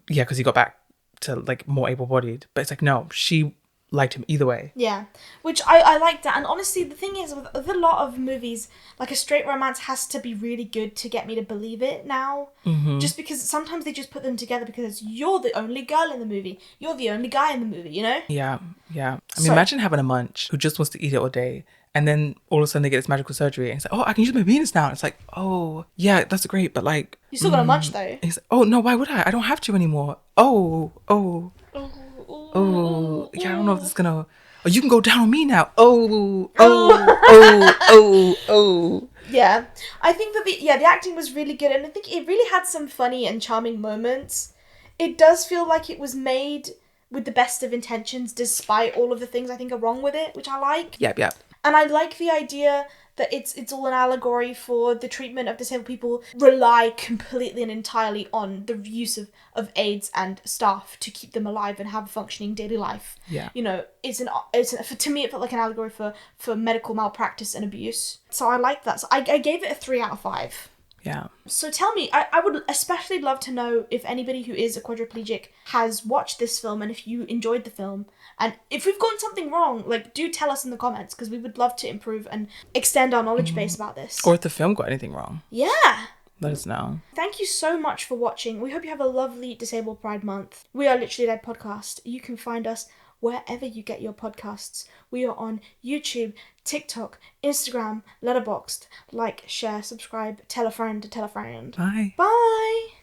B: Yeah, because he got back to, like, more able-bodied. But it's like, no, she liked him either way.
A: Yeah, which I like that. And honestly, the thing is, with a lot of movies, like a straight romance has to be really good to get me to believe it now.
B: Mm-hmm.
A: Just because sometimes they just put them together because you're the only girl in the movie, you're the only guy in the movie, you know?
B: Yeah, yeah. I mean,
A: So-
B: imagine having a munch who just wants to eat it all day, and then all of a sudden they get this magical surgery, and it's like, oh, I can use my penis now. It's like, oh, yeah, that's great, but like,
A: You still got a munch though.
B: He's like, oh no, why would I? I don't have to anymore. Oh, yeah, I don't know if this is gonna. Oh, you can go down on me now. Oh.
A: Yeah, I think that the acting was really good, and I think it really had some funny and charming moments. It does feel like it was made with the best of intentions, despite all of the things I think are wrong with it, which I like.
B: Yep.
A: And I like the idea that it's all an allegory for the treatment of disabled people rely completely and entirely on the use of aides and staff to keep them alive and have a functioning daily life.
B: Yeah.
A: You know, to me it felt like an allegory for medical malpractice and abuse. So I like that. So I gave it a 3 out of 5.
B: Yeah.
A: So tell me, I would especially love to know if anybody who is a quadriplegic has watched this film and if you enjoyed the film. And if we've gotten something wrong, like, do tell us in the comments because we would love to improve and extend our knowledge base about this.
B: Or if the film got anything wrong,
A: Yeah.
B: let us know.
A: Thank you so much for watching. We hope you have a lovely Disabled Pride Month. We are Literally Dead Podcast. You can find us wherever you get your podcasts. We are on YouTube, TikTok, Instagram, Letterboxd. Like, share, subscribe, tell a friend to tell a friend.
B: Bye.
A: Bye!